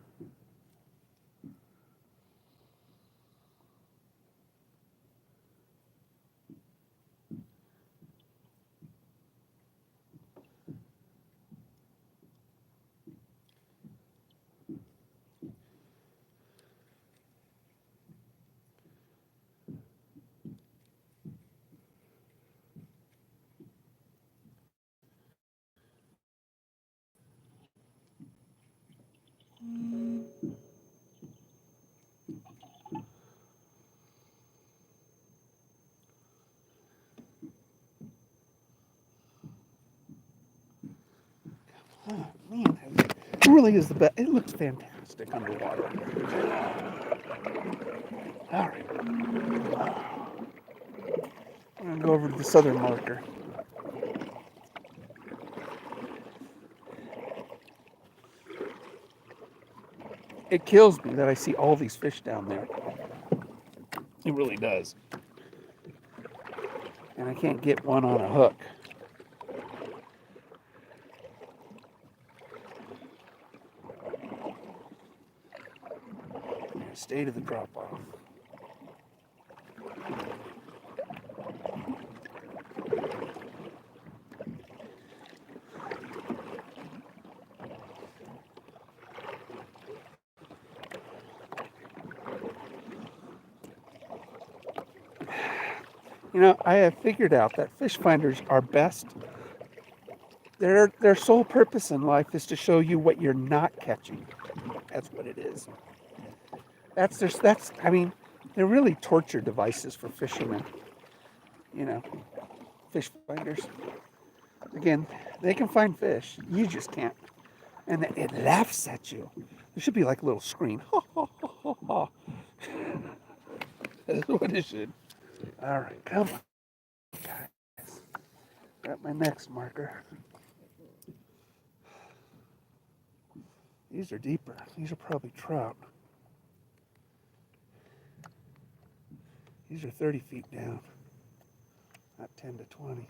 Oh, man, it really is the best. It looks fantastic underwater. All right. I'm going to go over to the southern marker. It kills me that I see all these fish down there. It really does. And I can't get one on a hook. State of the drop off. You know, I have figured out that fish finders are best. Their sole purpose in life is to show you what you're not catching. That's what it is. I mean, they're really torture devices for fishermen. You know, fish finders. Again, they can find fish. You just can't. And it laughs at you. There should be like a little screen. Ha ha ha ha ha. That's what it should. All right, come on, guys. Got my next marker. These are deeper. These are probably trout. These are 30 feet down, not 10 to 20.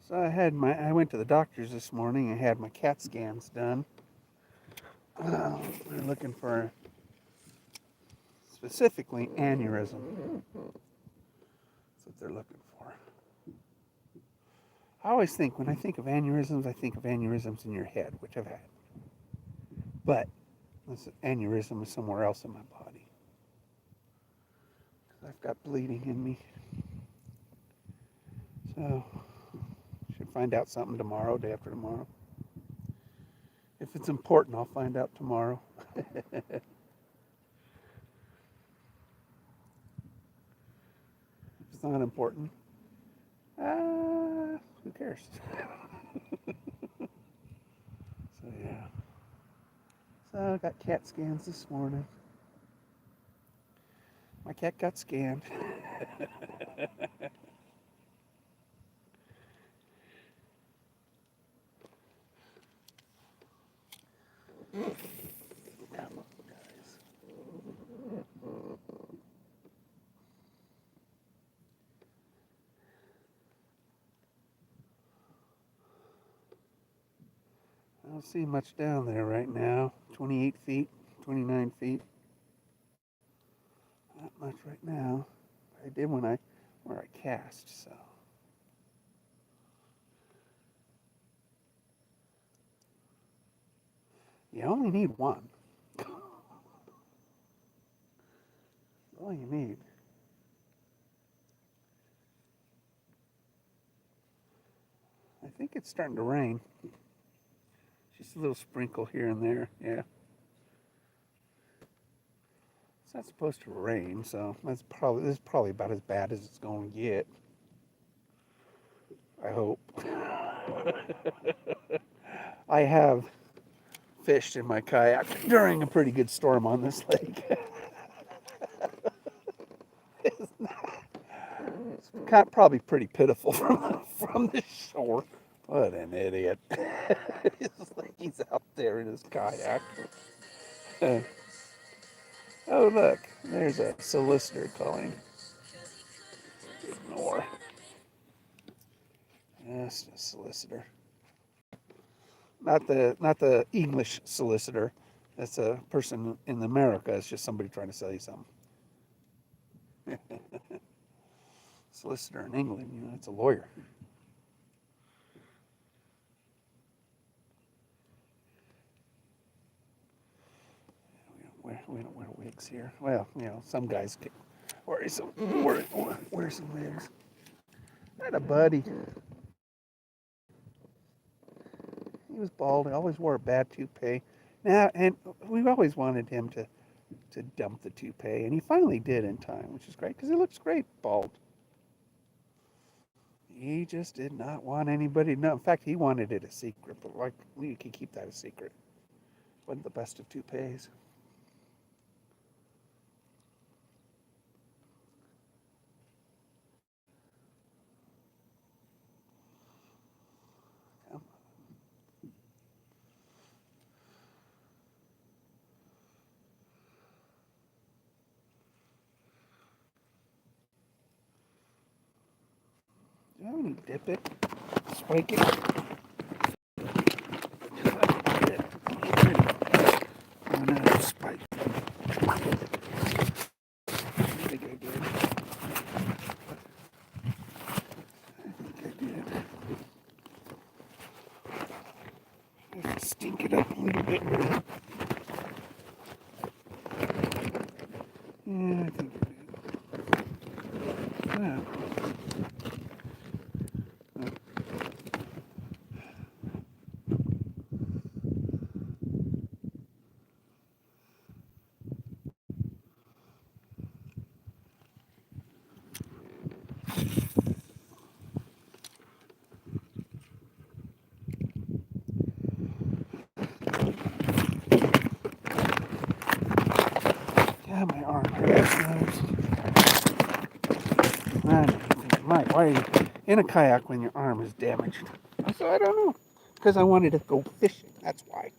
So I went to the doctor's this morning. I had my CAT scans done. We're looking for specifically aneurysm. That's what they're looking for. I always think when I think of aneurysms, I think of aneurysms in your head, which I've had. But this aneurysm is somewhere else in my body. I've got bleeding in me. So should find out something tomorrow, day after tomorrow. If it's important, I'll find out tomorrow. If it's not important, who cares? So yeah. So I got CAT scans this morning. My cat got scanned. Come on, guys. I don't see much down there right now. 28 feet, 29 feet. Not much right now. I did where I cast, so. You only need one. All you need. I think it's starting to rain. a little sprinkle here and there. Yeah. It's not supposed to rain, so this is probably about as bad as it's going to get. I hope. I have fished in my kayak during a pretty good storm on this lake. It's probably pretty pitiful from the shore. What an idiot. It's like he's out there in his kayak. Oh, look, there's a solicitor calling. Ignore. Yes, a solicitor. Not the English solicitor. That's a person in America. It's just somebody trying to sell you something. Solicitor in England, it's a lawyer. We don't wear wigs here. Well, some guys wear some wigs. I had a buddy. He was bald. He always wore a bad toupee. Now, and we always wanted him to dump the toupee, and he finally did in time, which is great because he looks great bald. He just did not want anybody to know. In fact, he wanted it a secret, but like we could keep that a secret. Wasn't the best of toupees. Do you have any dip it? Spike it? Oh, no, spike. I think I did. I have to stink it up a little bit. Yeah, I think I did. Yeah. God, my arm hurts. Why are you in a kayak when your arm is damaged? I said, I don't know. Because I wanted to go fishing. That's why.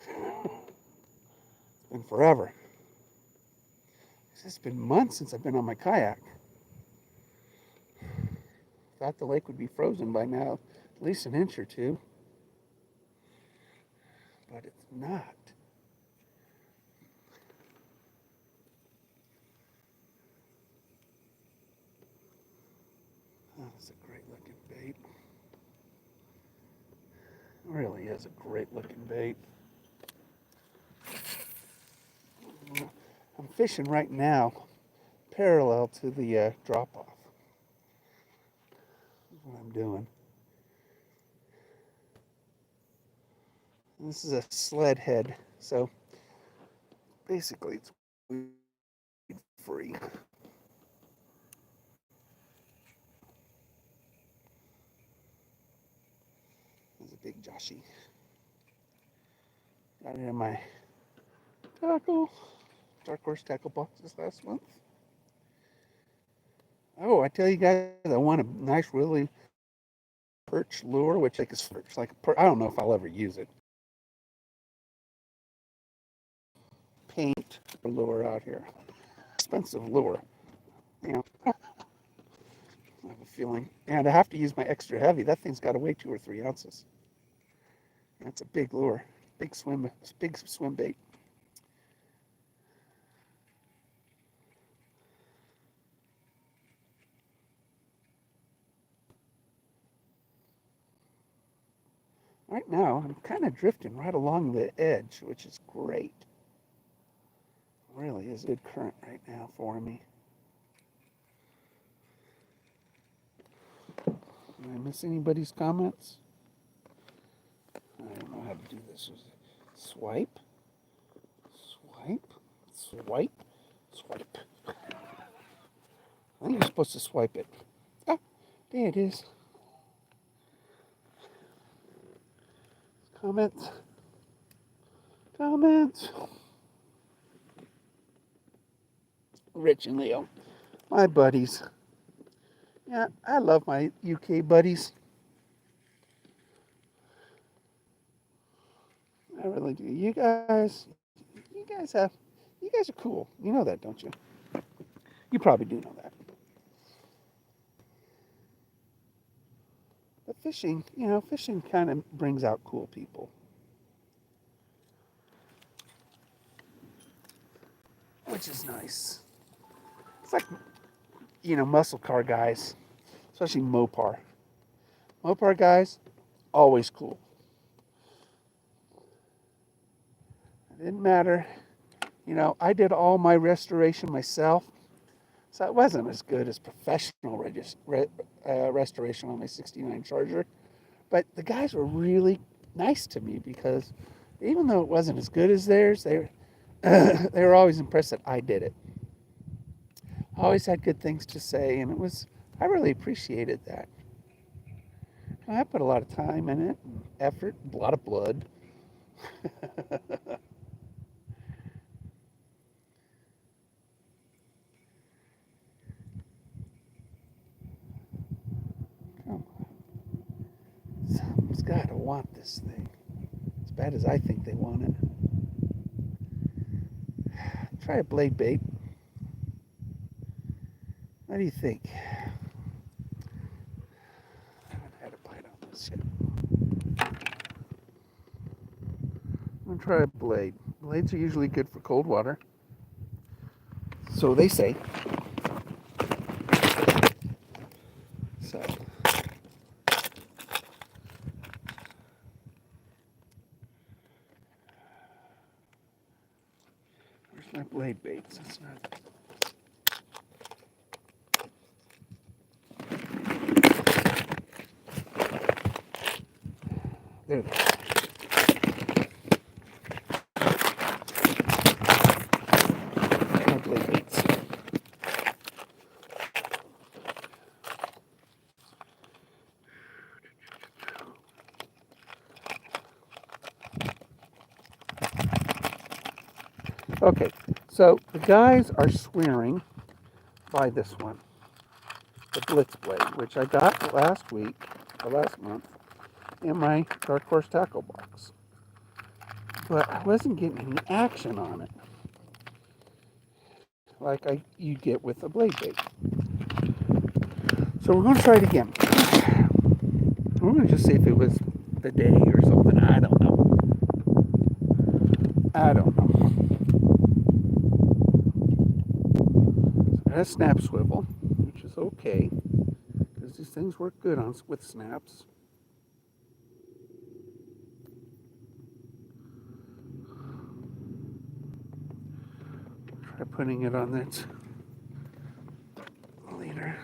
It's been forever. It's been months since I've been on my kayak. Thought the lake would be frozen by now, at least an inch or two. But it's not. Oh, that's a great looking bait. It really is a great looking bait. I'm fishing right now parallel to the drop off. That's what I'm doing. This is a sled head, so basically it's free. There's a big Joshy. Got it in my Dark Horse tackle boxes last month. Oh, I tell you guys, I want a nice, really perch lure, which is like I don't know if I'll ever use it. Paint lure out here. Expensive lure. I have a feeling. And I have to use my extra heavy. That thing's got to weigh 2 or 3 ounces. That's a big lure. Big swim bait. Right now, I'm kind of drifting right along the edge, which is great. Really is a good current right now for me. Did I miss anybody's comments? I don't know how to do do this. Swipe, swipe, swipe, swipe. I think you're supposed to swipe it. Ah, there it is. Comments. Comments. Rich and Leo, my buddies. Yeah, I love my UK buddies. I really do. You guys are cool. You know that, don't you? You probably do know that. But fishing kind of brings out cool people. Which is nice. It's like, muscle car guys, especially Mopar. Mopar guys, always cool. It didn't matter. I did all my restoration myself, so it wasn't as good as professional restoration on my 69 Charger. But the guys were really nice to me because even though it wasn't as good as theirs, they were always impressed that I did it. I always had good things to say, and I really appreciated that. I put a lot of time in it, and effort, a lot of blood. Come on. Someone's got to want this thing. As bad as I think they want it. Try a blade bait. What do you think? I haven't had a bite on this yet. I'm going to try a blade. Blades are usually good for cold water. So they say. So. Where's my blade baits? That's not. There they are. My blade baits. Okay, so the guys are swearing by this one, the Blitz Blade, which I got last month, in my Dark Horse tackle box. But I wasn't getting any action on it, like you get with a blade bait. So we're going to try it again. We're going to just see if it was the day or something. I don't know. It has snap swivel, which is okay, because these things work good with snaps. Try putting it on that leader.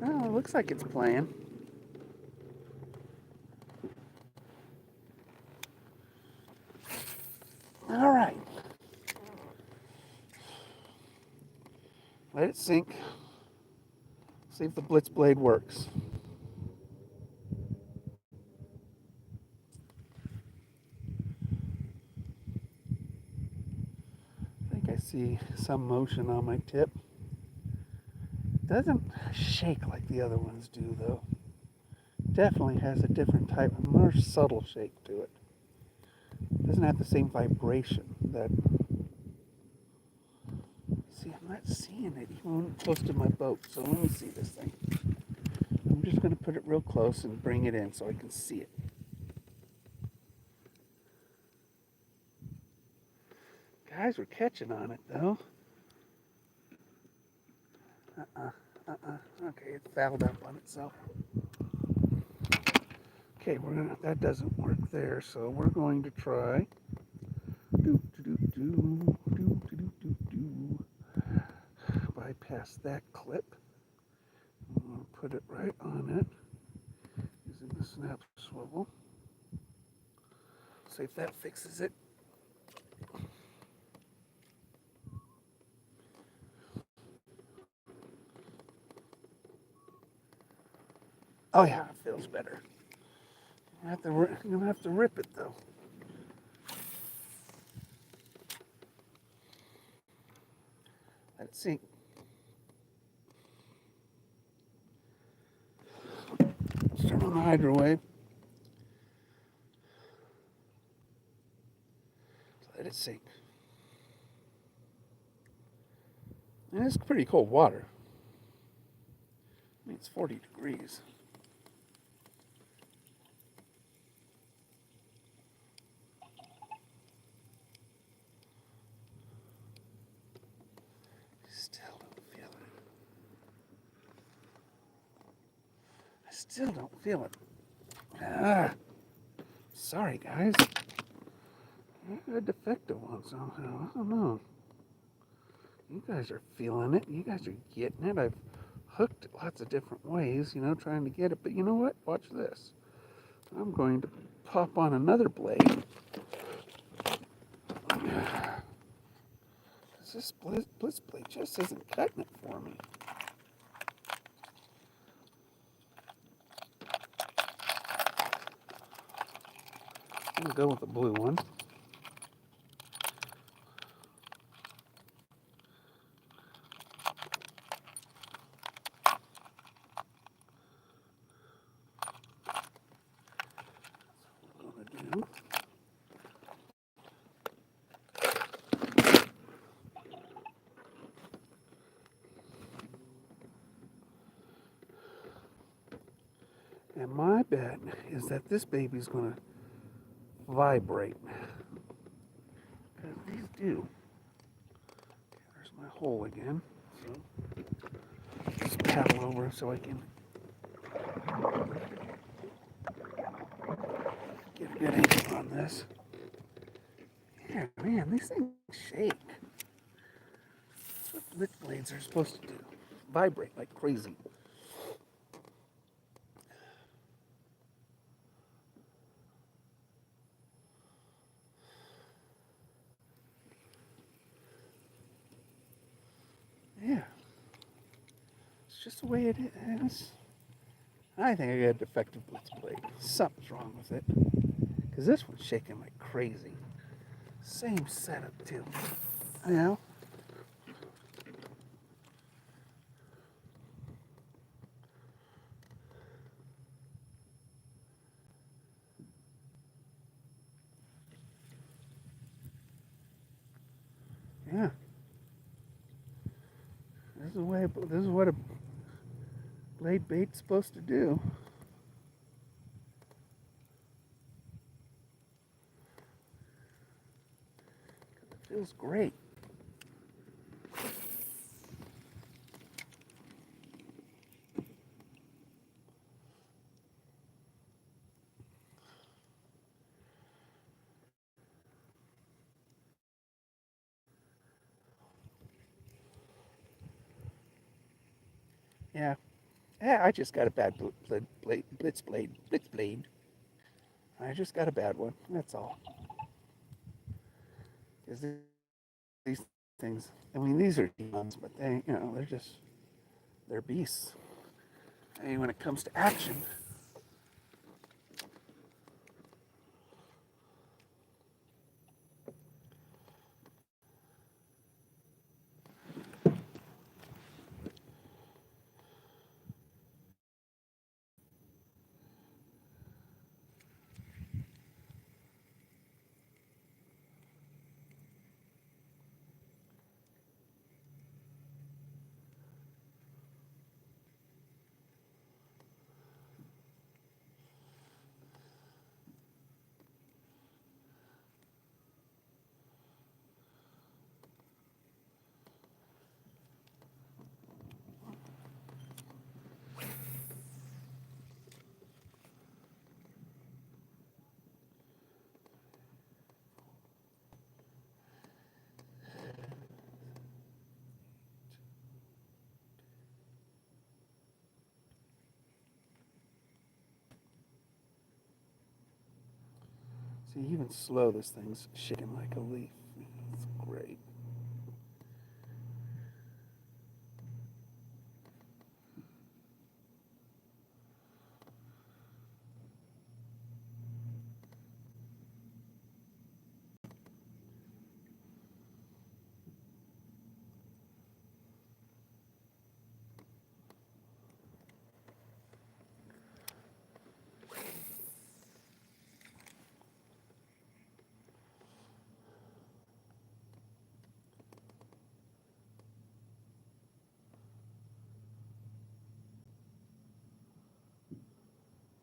Oh, it looks like it's playing. All right. Let it sink. See if the Blitz Blade works. I think I see some motion on my tip. It doesn't shake like the other ones do, though. Definitely has a different type, a more subtle shake to it. It doesn't have the same vibration that. See, I'm not seeing it even close to my boat, so let me see this thing. I'm just going to put it real close and bring it in so I can see it. Guys, we're catching on it, though. Okay, it fouled up on itself. Okay, that doesn't work there, so we're going to try. Bypass past that clip. I'm going to put it right on it using the snap swivel. See if that fixes it. Oh yeah, it feels better. I'm gonna have to rip it though. Let it sink. Let's turn on the hydro wave. Let it sink. And it's pretty cold water. I mean, it's 40 degrees. Still don't feel it. I still don't feel it. Ah, sorry guys. I got a defective one somehow. I don't know. You guys are feeling it. You guys are getting it. I've hooked it lots of different ways, trying to get it. But you know what? Watch this. I'm going to pop on another blade. This blitz blade just isn't cutting it for me. I'm going to go with the blue one. And my bet is that this baby's going to vibrate. Because these do. Okay, there's my hole again. So just paddle over so I can get a good angle on this. Yeah, man, these things shake. That's what blitz blades are supposed to do. Vibrate like crazy. Yeah. It's just the way it is. I think I got a defective blitz blade. Something's wrong with it. Because this one's shaking like crazy. Same setup, too. You know? Yeah. This is what a blade bait's supposed to do. It feels great. Yeah. Yeah, I just got a bad blitz blade. I just got a bad one. That's all. Because these things, I mean, these are demons, but they're beasts. Hey, when it comes to action, See, even slow, this thing's shaking like a leaf. It's great.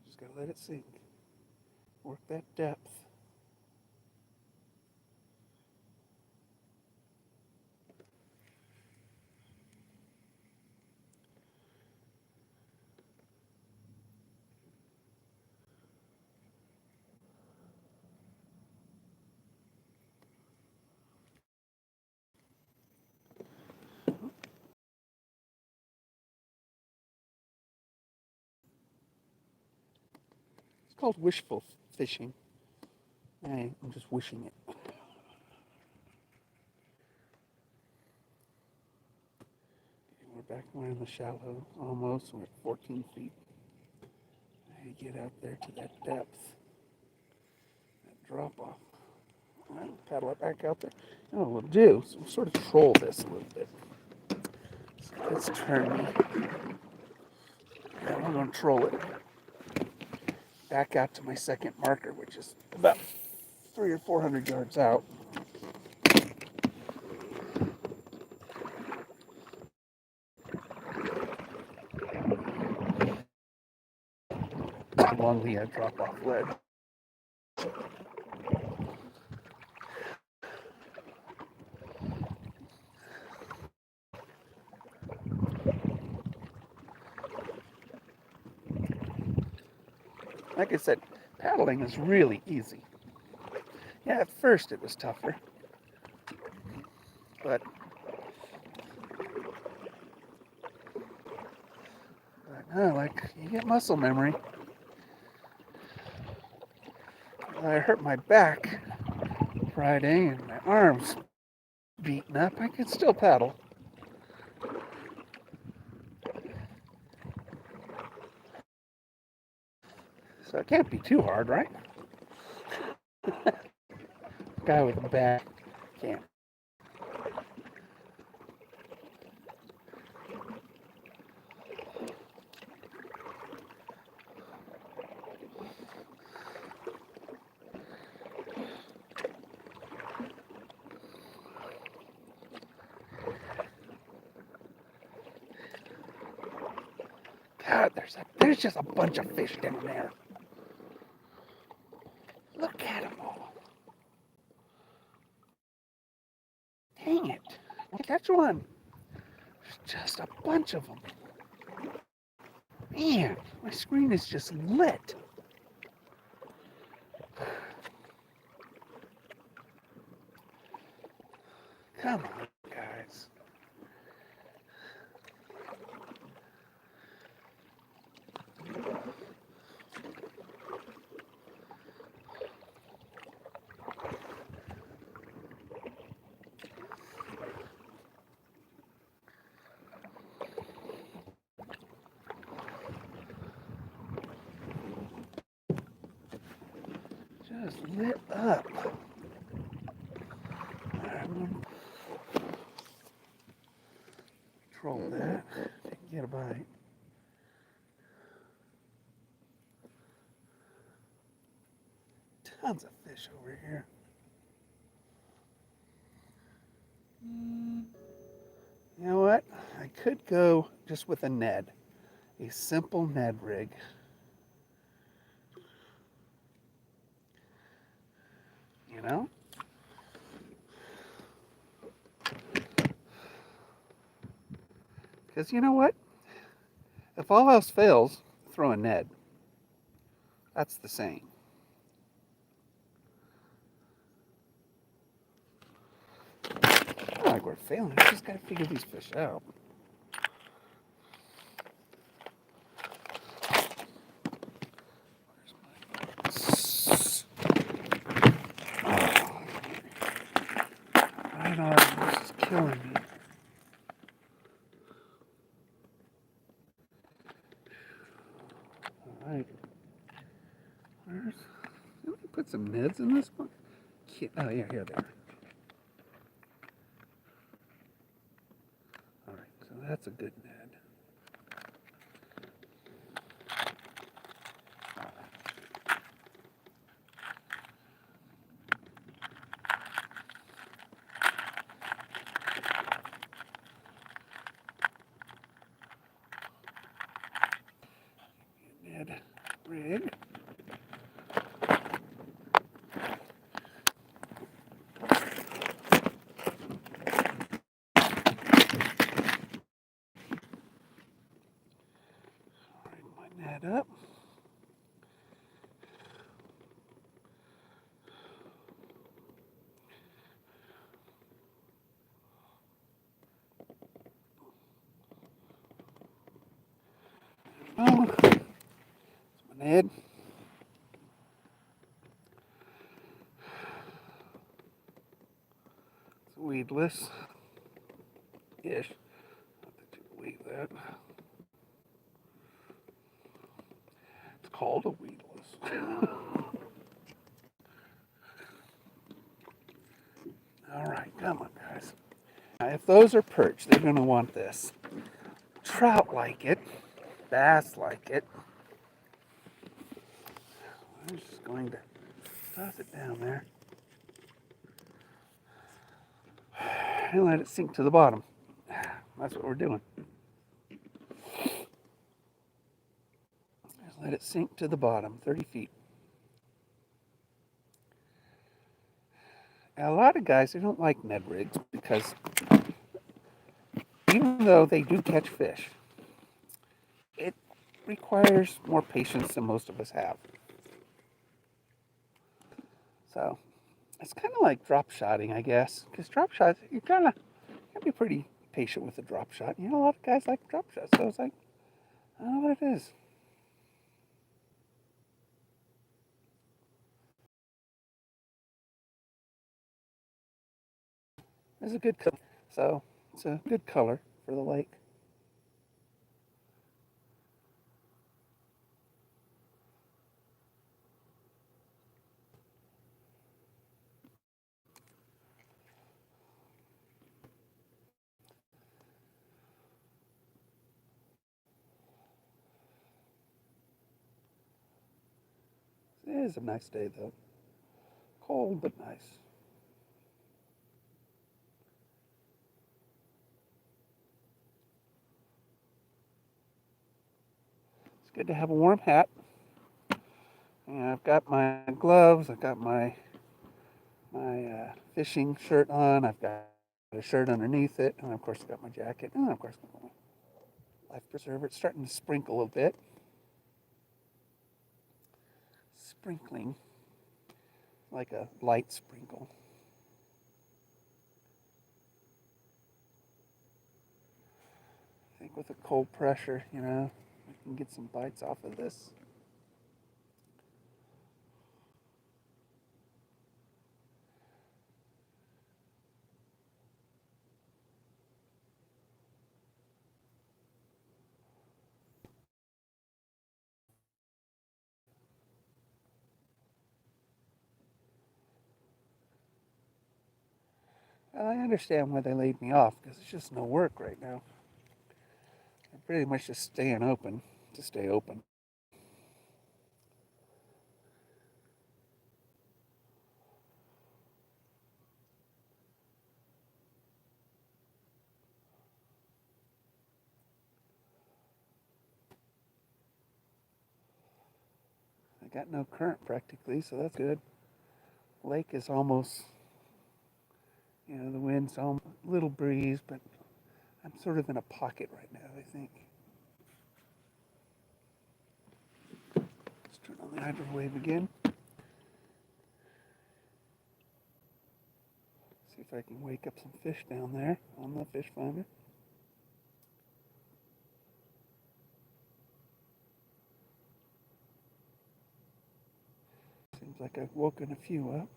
Just gotta let it sink. Work that depth. It's called wishful fishing. I'm just wishing it. We're back, we're in the shallow almost. We're at 14 feet. You get out there to that depth, that drop off. Right, paddle it back out there. You know what we'll do? So we'll sort of troll this a little bit. So let's turn me. And I'm going to troll it back out to my second marker, which is about 300 or 400 yards out. Along the drop-off ledge. Like I said, paddling is really easy. Yeah, at first it was tougher, but no, like you get muscle memory. I hurt my back Friday and my arms beaten up. I can still paddle. So it can't be too hard, right? Guy with a back can't. God, there's just a bunch of fish down there. Look at them all. Dang it. I'll catch one. There's just a bunch of them. Man, my screen is just lit. Come on, guys. Just lit up. Control that. Didn't get a bite. Tons of fish over here. You know what? I could go just with a Ned. A simple Ned rig. You know? Because you know what? If all else fails, throw a Ned. That's the saying. It's not like we're failing. We just gotta figure these fish out. right. Where's... Did we put some Neds in this one? Oh, yeah, here they are. All right, so that's a good Ned. Ned rig. Bring my Ned up. Oh, that's my Ned. It's weedless. Ish. Not that you believe that. It's called a weedless. All right, come on, guys. Now, if those are perch, they're going to want this. Trout like it. Bass like it. I'm just going to toss it down there and let it sink to the bottom. That's what we're doing. Just let it sink to the bottom, 30 feet. Now, a lot of guys, they don't like Ned rigs because even though they do catch fish, it requires more patience than most of us have. So it's kind of like drop shotting, I guess, because drop shots, you gotta be pretty patient with the drop shot. You know, a lot of guys like drop shots, so it's like, I don't know what it is. It's a good color, so it's a good color for the lake. It is a nice day though, cold but nice. It's good to have a warm hat. And I've got my gloves. I've got my fishing shirt on. I've got a shirt underneath it, and of course I've got my jacket, and of course I've got my life preserver. It's starting to sprinkle a bit. Sprinkling, like a light sprinkle. I think with the cold pressure, we can get some bites off of this. I understand why they laid me off, because it's just no work right now. I'm pretty much just staying open to stay open. I got no current practically, so that's good. Lake is almost, the wind's a little breeze, but I'm sort of in a pocket right now, I think. Let's turn on the hydro wave again. See if I can wake up some fish down there on the fish finder. Seems like I've woken a few up.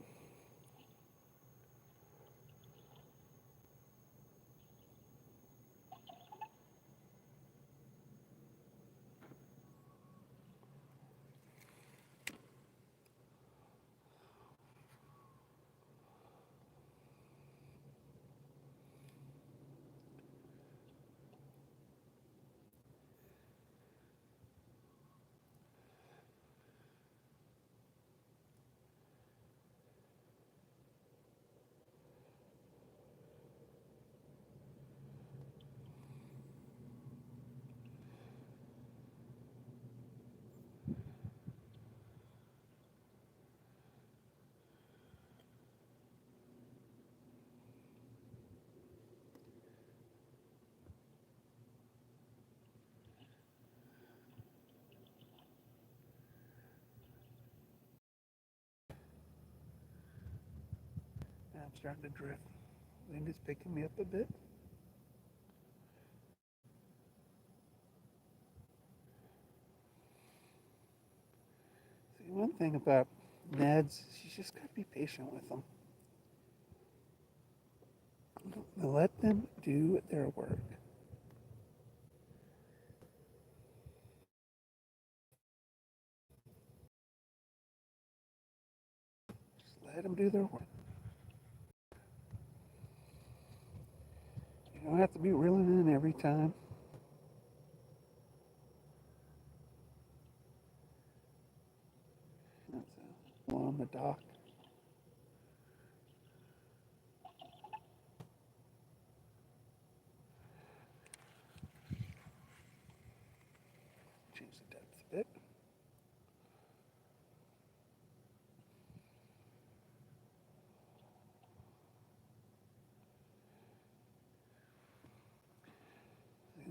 I'm starting to drift. Wind is picking me up a bit. See, one thing about Neds, you just gotta be patient with them. Let them do their work. Just let them do their work. You don't have to be reeling in every time. That's along the dock. Change the depth a bit.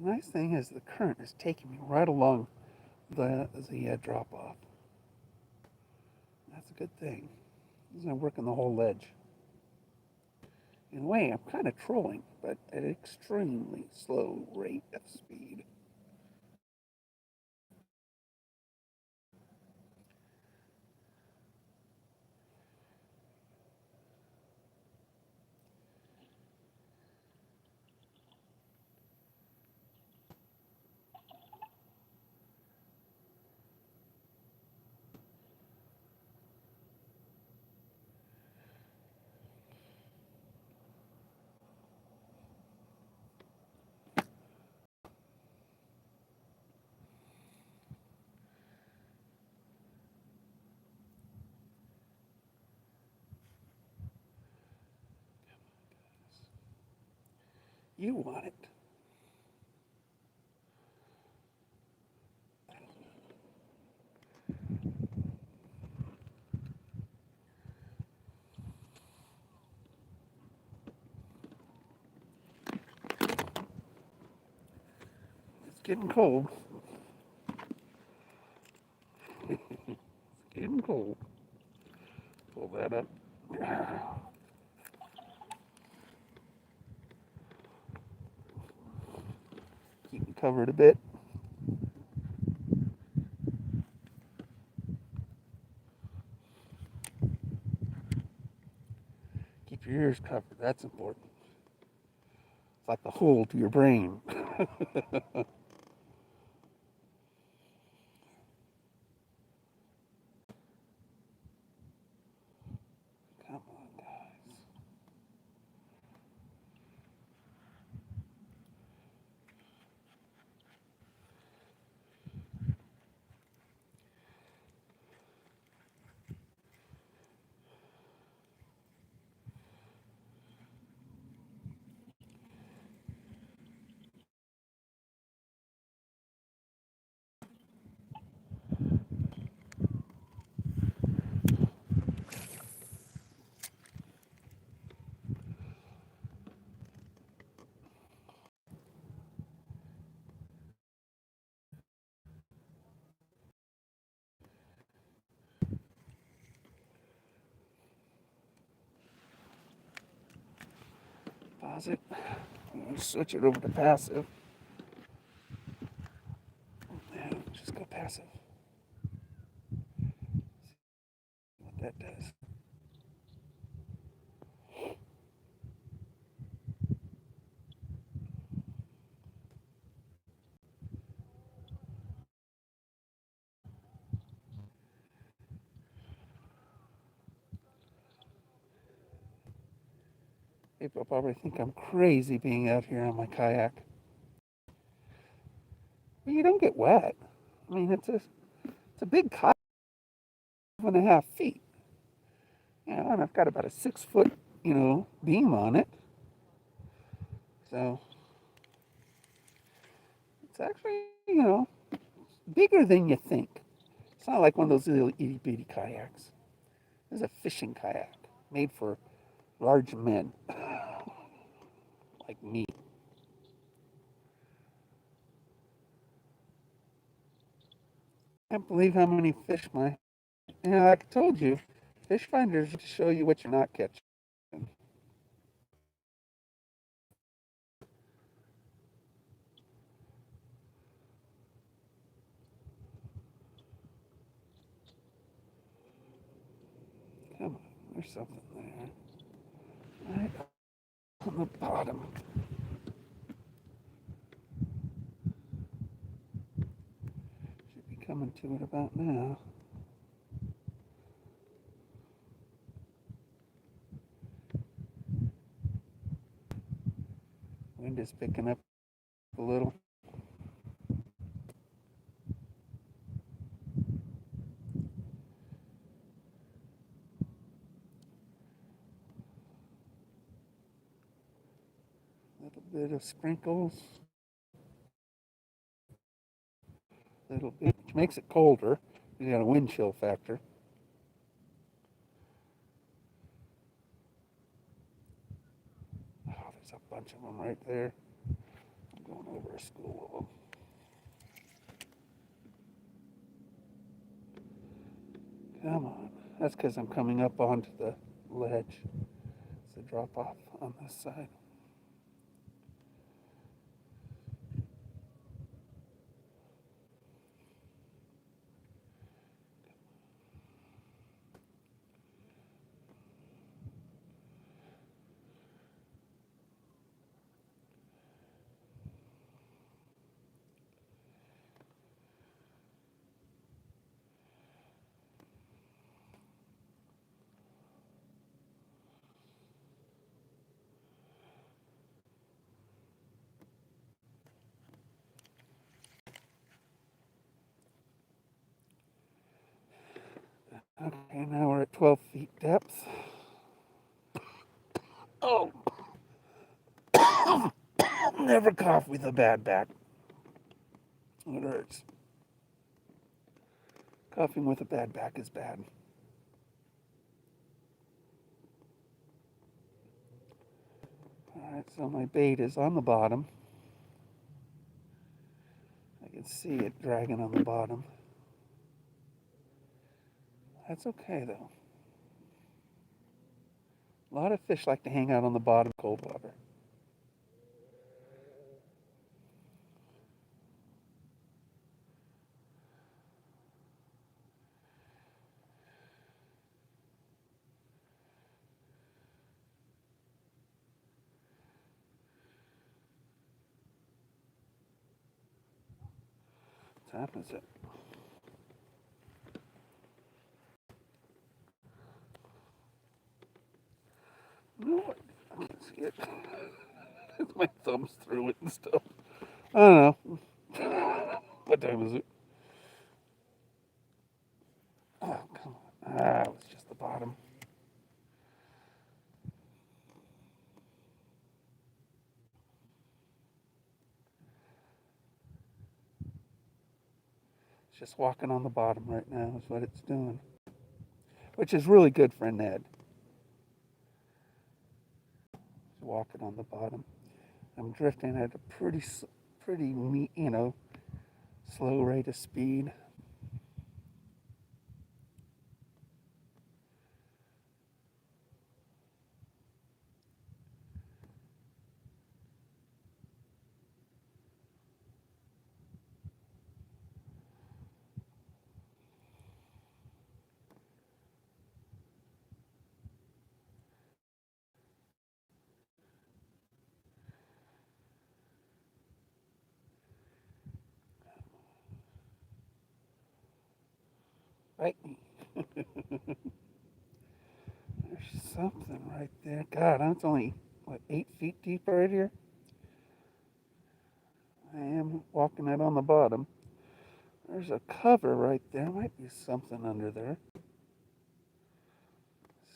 The nice thing is the current is taking me right along the drop off. That's a good thing. I'm working the whole ledge. In a way, I'm kind of trolling, but at an extremely slow rate of speed. You want it. It's getting cold. It's getting cold. Pull that up. Keep it covered a bit. Keep your ears covered. That's important. It's like a hole to your brain. Come on, guys. Pause it. I'm going to switch it over to passive. Yeah, just go passive. See what that does. People probably think I'm crazy being out here on my kayak. But you don't get wet. I mean, it's a big kayak, 1.5 feet. And I've got about a 6 foot, beam on it. So it's actually, bigger than you think. It's not like one of those little itty bitty kayaks. This is a fishing kayak made for large men like me. I can't believe how many fish like I told you, fish finders to show you what you're not catching. There's something there. Right on the bottom. Should be coming to it about now. Wind is picking up a little. A little bit of sprinkles. A little bit, which makes it colder. You got a wind chill factor. Oh, there's a bunch of them right there. I'm going over a school of them. Come on. That's because I'm coming up onto the ledge. It's a drop off on this side. Okay, now we're at 12 feet depth. Oh, never cough with a bad back. It hurts. Coughing with a bad back is bad. Alright, so my bait is on the bottom. I can see it dragging on the bottom. That's okay though. A lot of fish like to hang out on the bottom of cold water. What time is it? No, I can't see it. My thumb's through it and stuff. I don't know. What time is it? Oh, come on. Ah, it was just the bottom. It's just walking on the bottom right now is what it's doing. Which is really good for a Ned. It's walking on the bottom. I'm drifting at a pretty, slow rate of speed. Right? There's something right there. God, it's only, 8 feet deep right here? I am walking it on the bottom. There's a cover right there. Might be something under there. Let's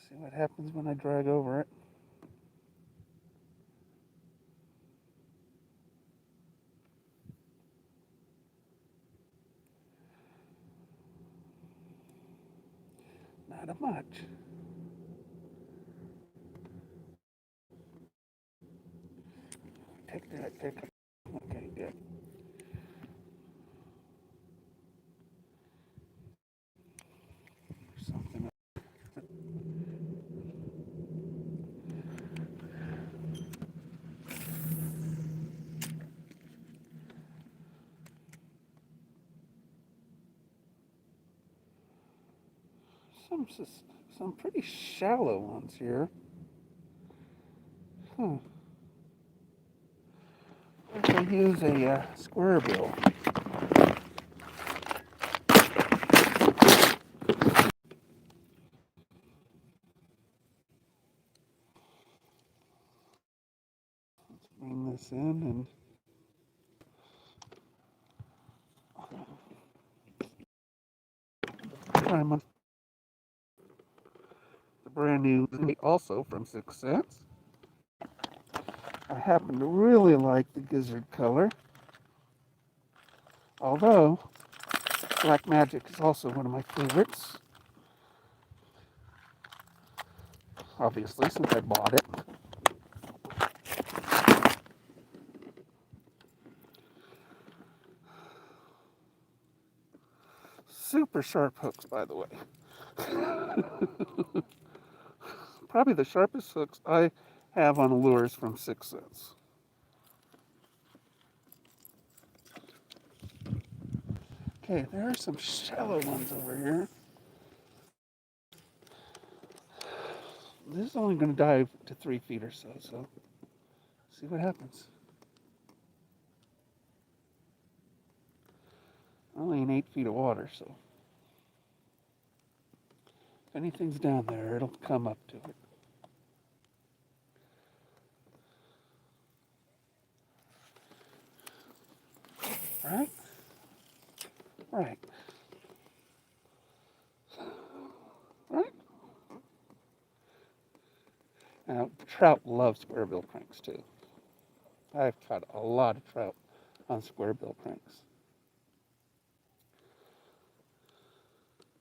see what happens when I drag over it. Not a much. Take that. Okay, good. Something. some pretty shallow ones here. Huh. I'll use a square bill. Bring this in and try them on the brand new, also from 6 cents. I happen to really like the gizzard color, although Black Magic is also one of my favorites. Obviously, since I bought it. Super sharp hooks, by the way. Probably the sharpest hooks I have on lures from 6 cents. Okay, there are some shallow ones over here. This is only going to dive to 3 feet or so, so see what happens. Only in 8 feet of water, so if anything's down there, it'll come up to it. Right? Right. Right? Now, trout love square bill cranks too. I've caught a lot of trout on square bill cranks.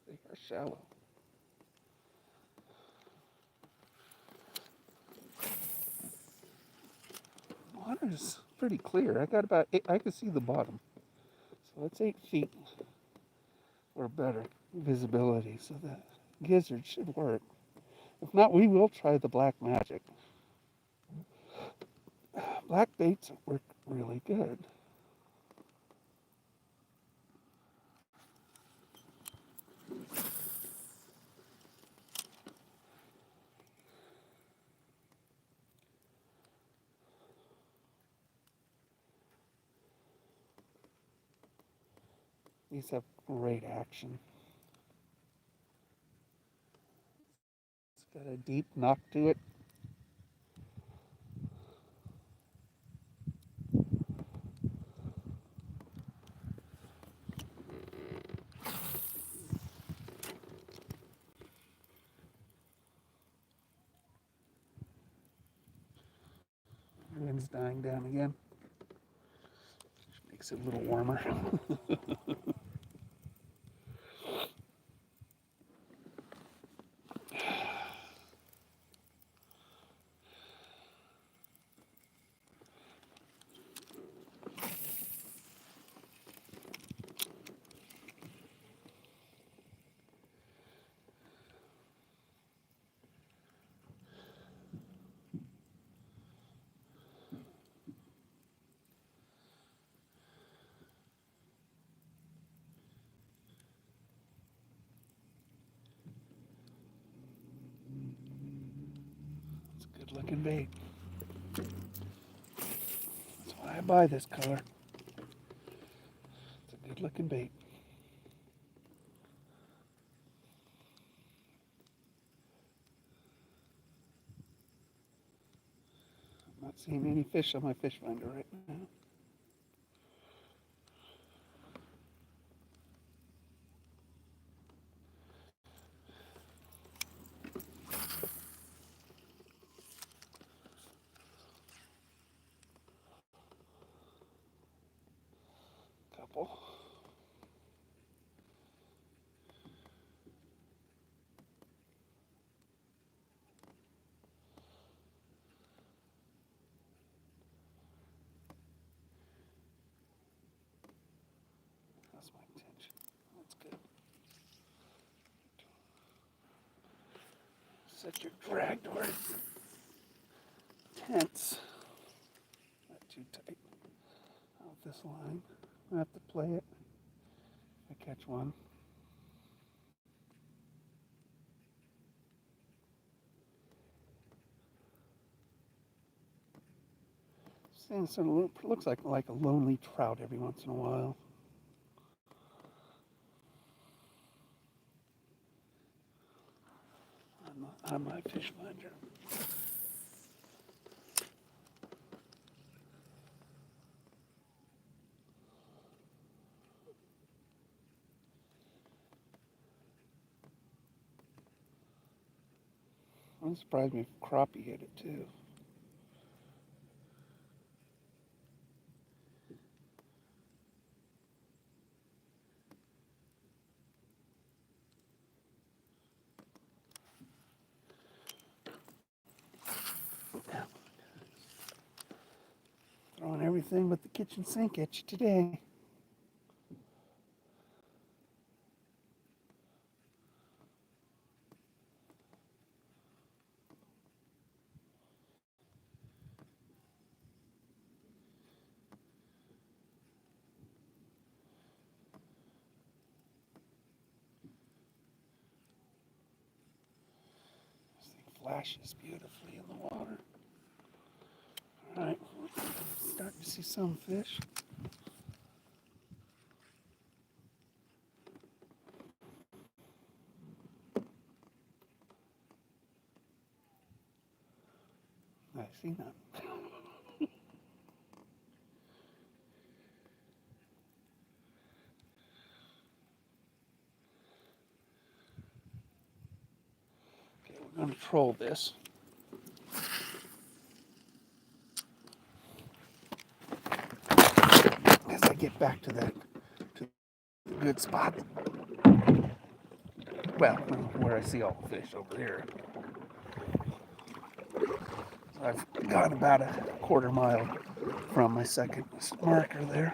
They are shallow. Water's pretty clear. I got about 8, I can see the bottom. So it's 8 feet or better visibility, so the gizzard should work. If not, we will try the Black Magic. Black baits work really good. These have great action. It's got a deep knock to it. The wind's dying down again. Makes it a little warmer. It's a good looking bait. That's why I buy this color. It's a good looking bait. I'm not seeing any fish on my fish finder right now. Couple. That's my intention. That's good. Set your drag door tense. Not too tight. Out this line. I have to play it. I catch one. And it sort of looks like a lonely trout every once in a while. On my fish finder. Wouldn't surprise me if crappie hit it too. Throwing everything but the kitchen sink at you today. This thing flashes beautifully in the water. All right, starting to see some fish. I see none. Okay, we're going to troll this. As I get back to the good spot. Well, where I see all the fish over here. So I've gone about a quarter mile from my second marker there.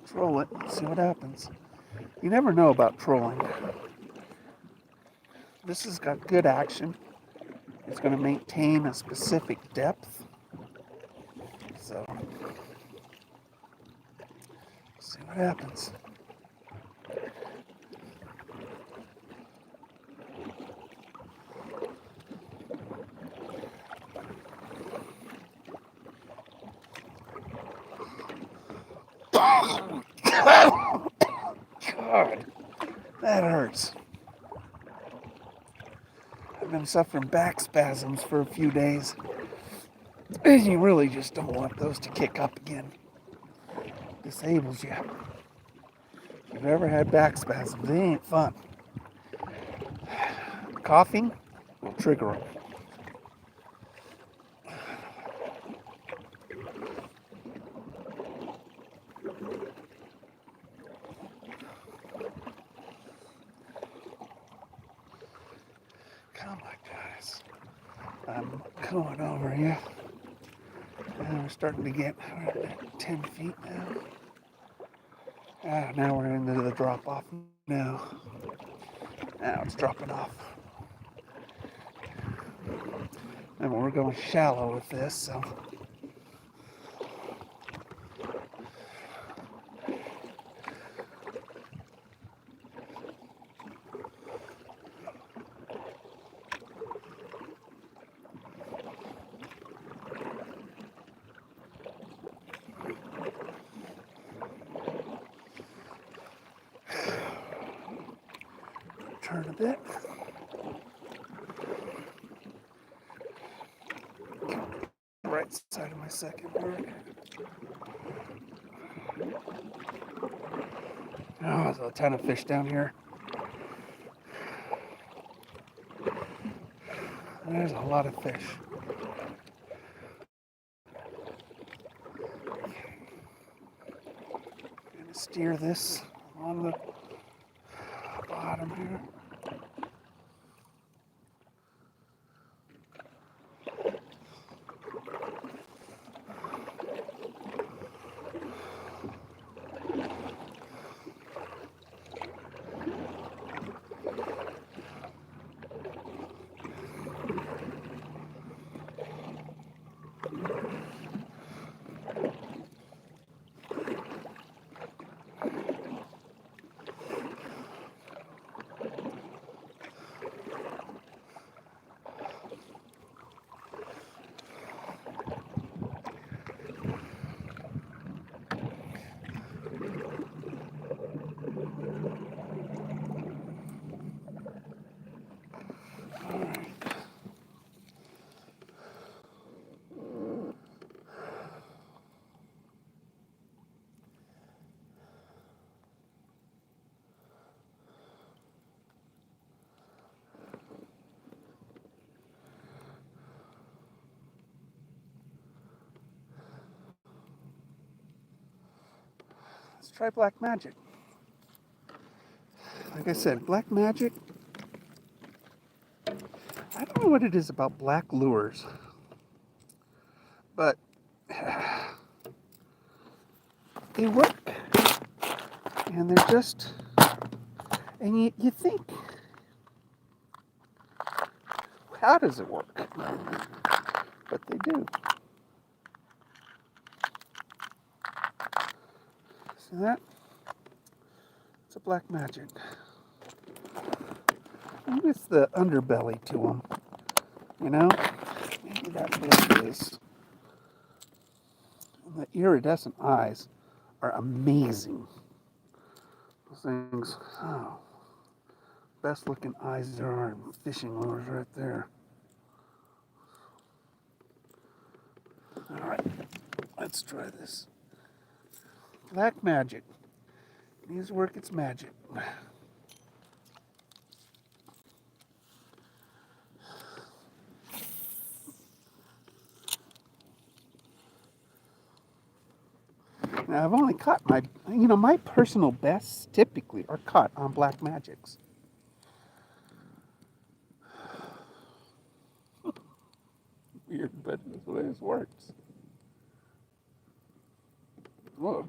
Troll it, see what happens. You never know about trolling. This has got good action. It's going to maintain a specific depth. So, see what happens. God, that hurts. I've been suffering back spasms for a few days. And you really just don't want those to kick up again. Disables you. If you've ever had back spasms, they ain't fun. Coughing will trigger them. Come on, guys. I'm going over here. And we're starting to get, we're at 10 feet now. Now we're into the drop off now. Now it's dropping off. And we're going shallow with this, so. Turn a bit. Right side of my second mark. Oh, there's a ton of fish down here. There's a lot of fish. I'm gonna steer this on the bottom here. Let's try black magic. Like I said, black magic, I don't know what it is about black lures, but they work. And they're just, and you think, how does it work? But they do. See that? It's a black magic. Maybe it's the underbelly to them, you know? Maybe that's what it is. And the iridescent eyes are amazing. Those things, oh, best looking eyes there are in fishing lures right there. All right, let's try this. Black magic. It needs to work its magic. Now, I've only caught my personal bests typically are caught on black magics. Weird, but that's the way this works. Whoa,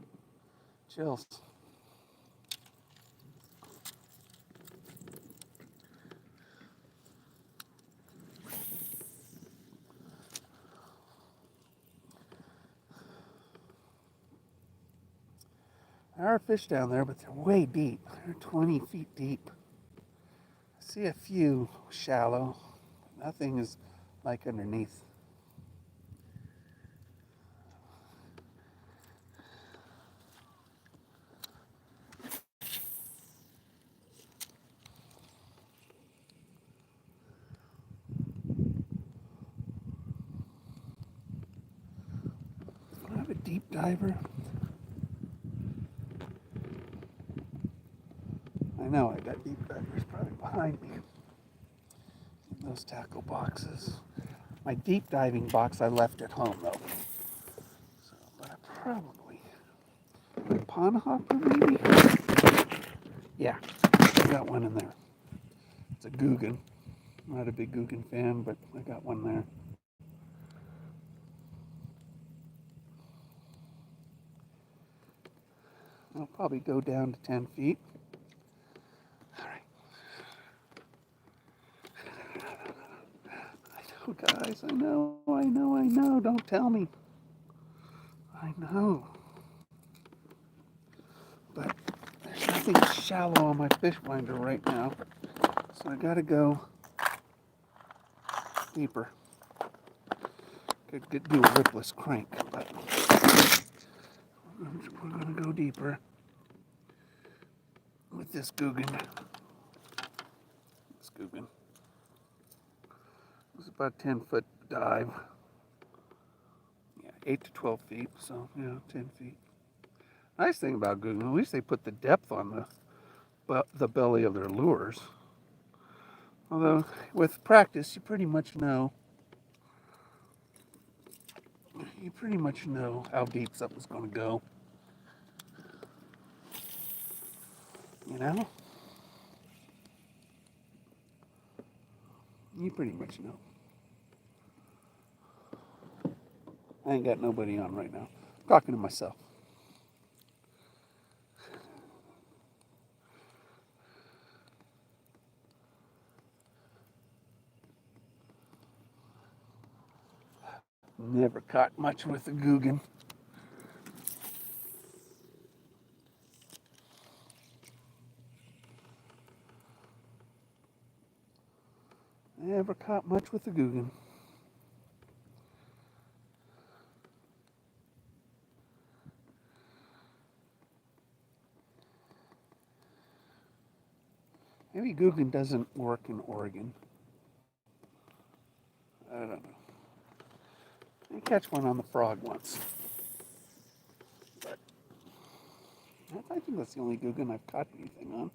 chills. There are fish down there, but they're way deep. They're 20 feet deep. I see a few shallow. Nothing is like underneath. I have a deep diver. I know I got deep divers probably behind me in those tackle boxes. My deep diving box I left at home though. So, but I probably my pond hopper maybe. Yeah, I got one in there. It's a Guggen. I'm not a big Guggen fan, but I got one there. I'll probably go down to 10 feet. All right. I know, guys. I know. Don't tell me. I know. But there's nothing shallow on my fish finder right now. So I gotta go deeper. Could do a ripless crank, but we're gonna go deeper with this Guggen. This Guggen. It's about a 10-foot dive. Yeah, 8 to 12 feet, so yeah, 10 feet. Nice thing about Guggen, at least they put the depth on the belly of their lures. Although with practice, you pretty much know how deep something's going to go. You know? You pretty much know. I ain't got nobody on right now. I'm talking to myself. Never caught much with a Guggen. Never caught much with a Guggen. Maybe Guggen doesn't work in Oregon. I don't know. I catch one on the frog once. But I think that's the only Guggen I've caught anything on.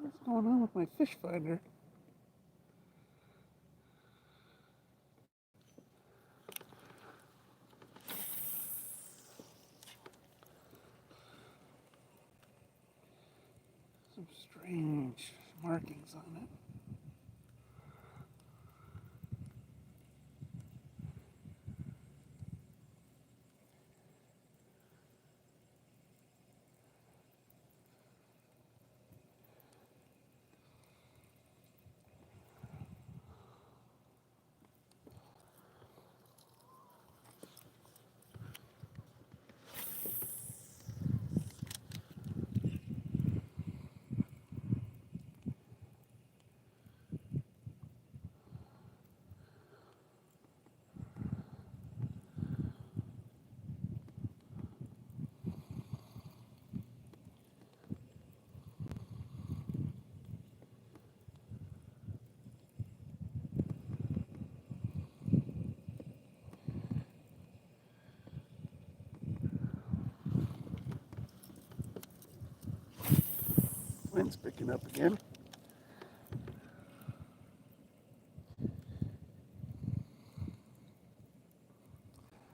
What's going on with my fish finder? Some strange markings on it. Wind's picking up again.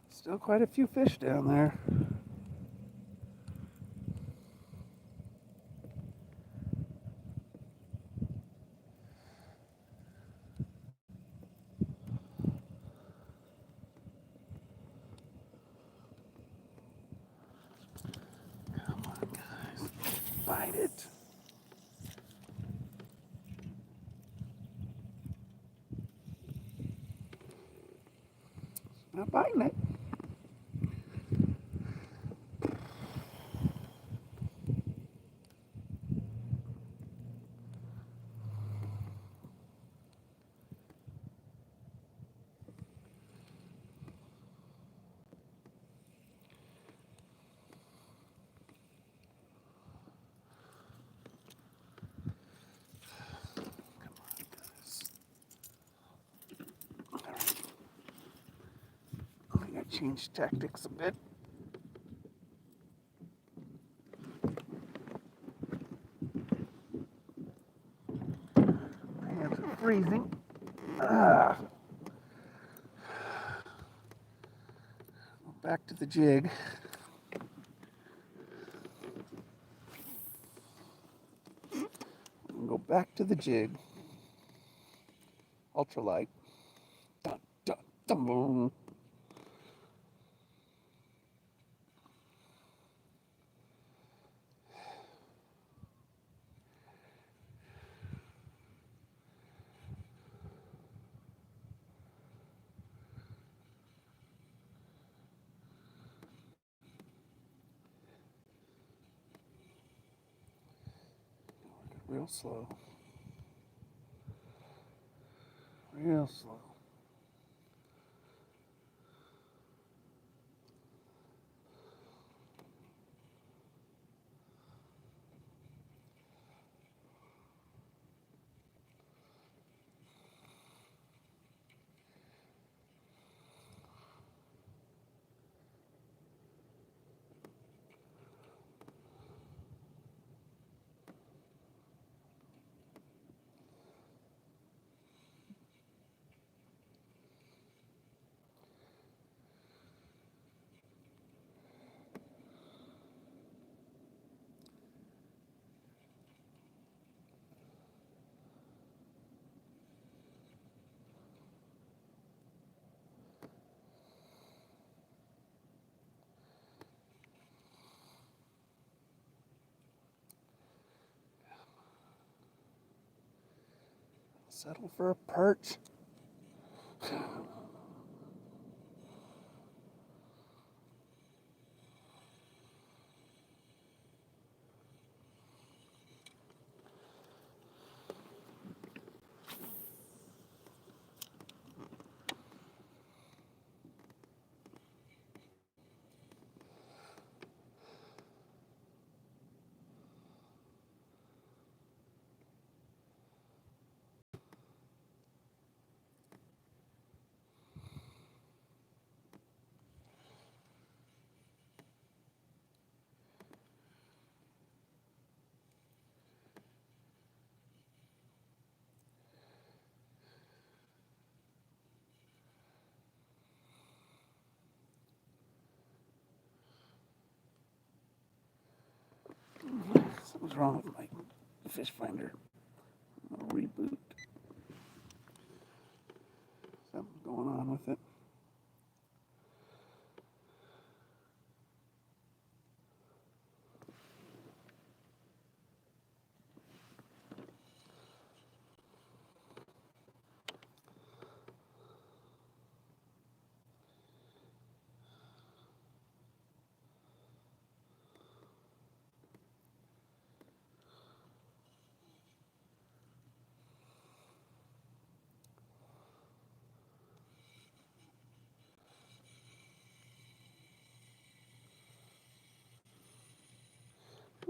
Still quite a few fish down there. Come on, guys. Bite it. Not biting it. I gotta change tactics a bit. My hands are freezing. Ah. Back to the jig. Go back to the jig. Ultralight. Dun, dun, dun, boom. Real slow. Real slow. Settle for a perch. wrong with my fish finder. I'll reboot. Something's going on with it.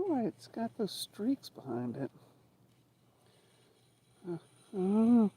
Oh, it's got those streaks behind it. Oh.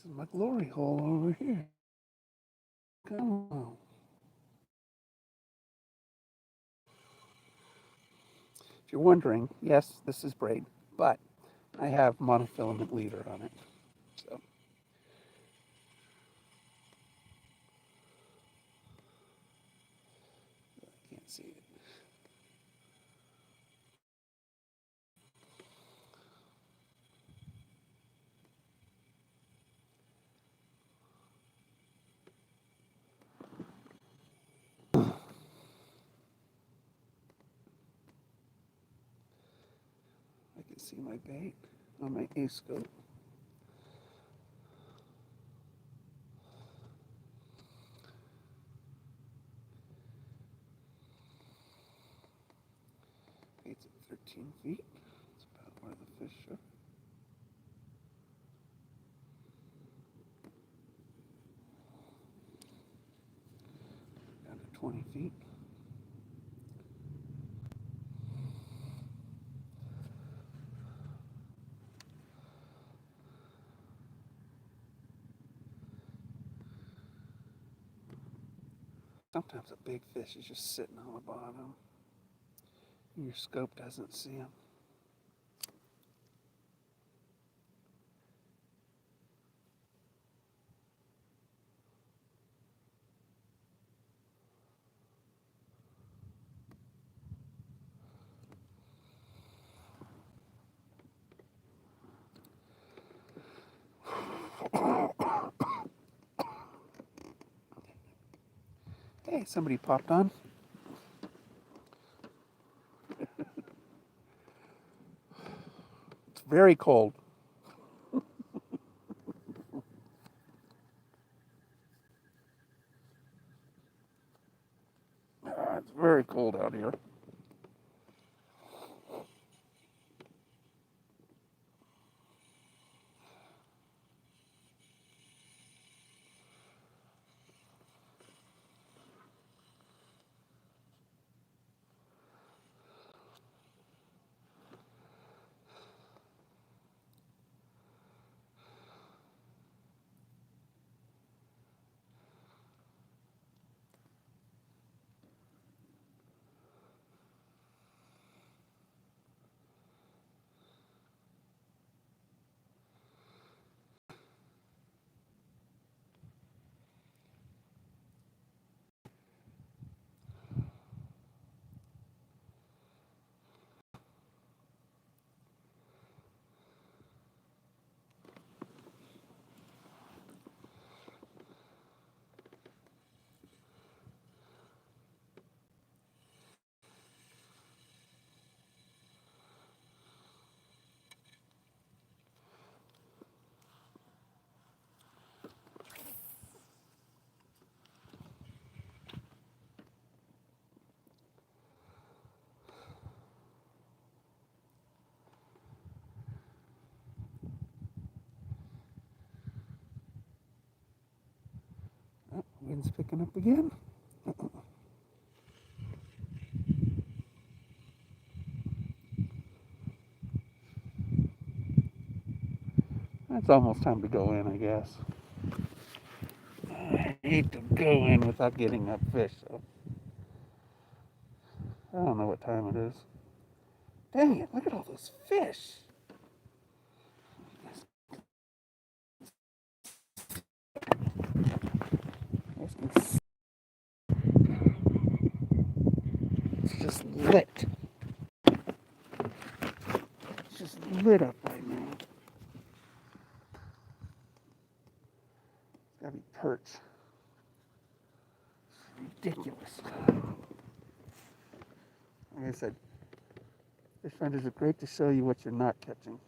This is my glory hole over here. Come on. If you're wondering, yes, this is braid, but I have monofilament leader on it. So I can't see it. I can see my bait on my A-scope. Bait's at 13 feet. That's about where the fish are. Down to 20 feet. Sometimes a big fish is just sitting on the bottom. And your scope doesn't see him. Hey, somebody popped on. It's very cold. It's very cold out here. Oh, wind's picking up again. almost time to go in, I guess. I hate to go in without getting a fish, so I don't know what time it is. Dang it, look at all those fish. It's just lit. It's just lit up right now. It's gotta be perch. It's ridiculous. Like I said, fish finders are great to show you what you're not catching.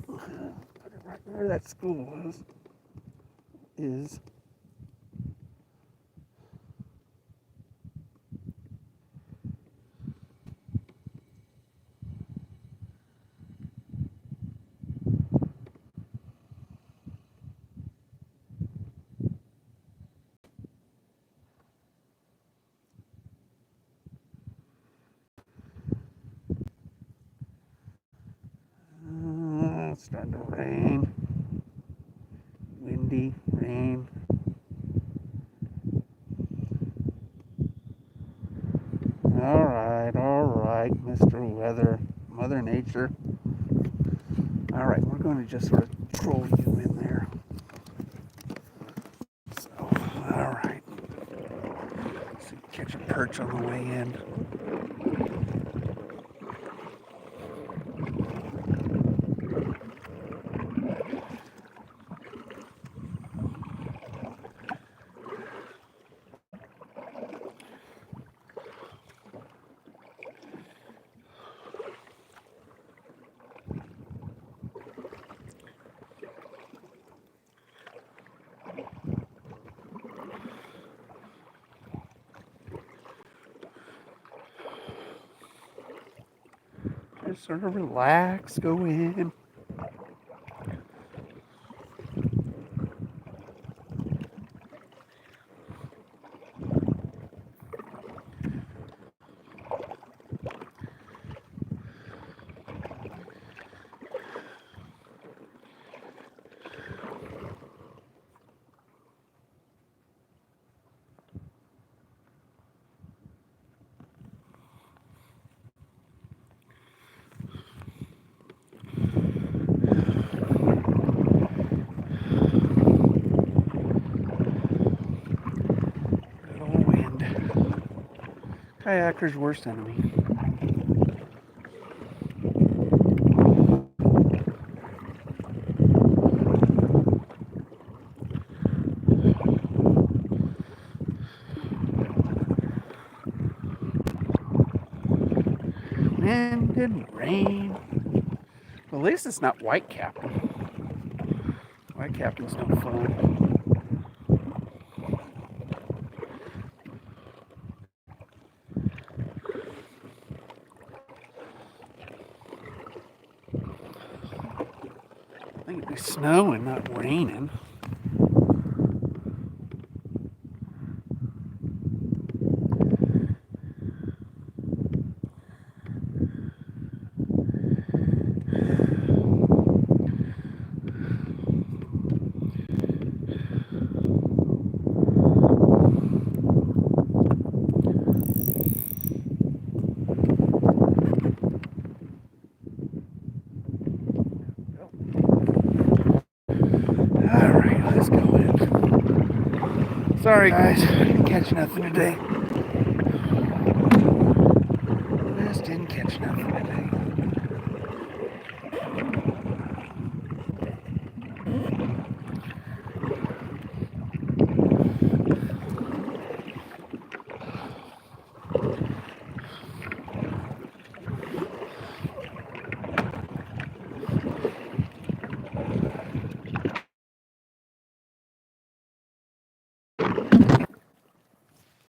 Put it right where that school is. It's starting to rain. Windy, rain. All right, Mr. Weather, Mother Nature. All right, we're going to just sort of troll you in there. So, all right. So catch a perch on the way in. Just sort of relax, go in. Kayaker's worst enemy. Wind and rain. Well, at least it's not white captain. White captain's no fun. I think it'd be snowing, not raining. Sorry guys, didn't catch nothing today. Just didn't catch nothing today.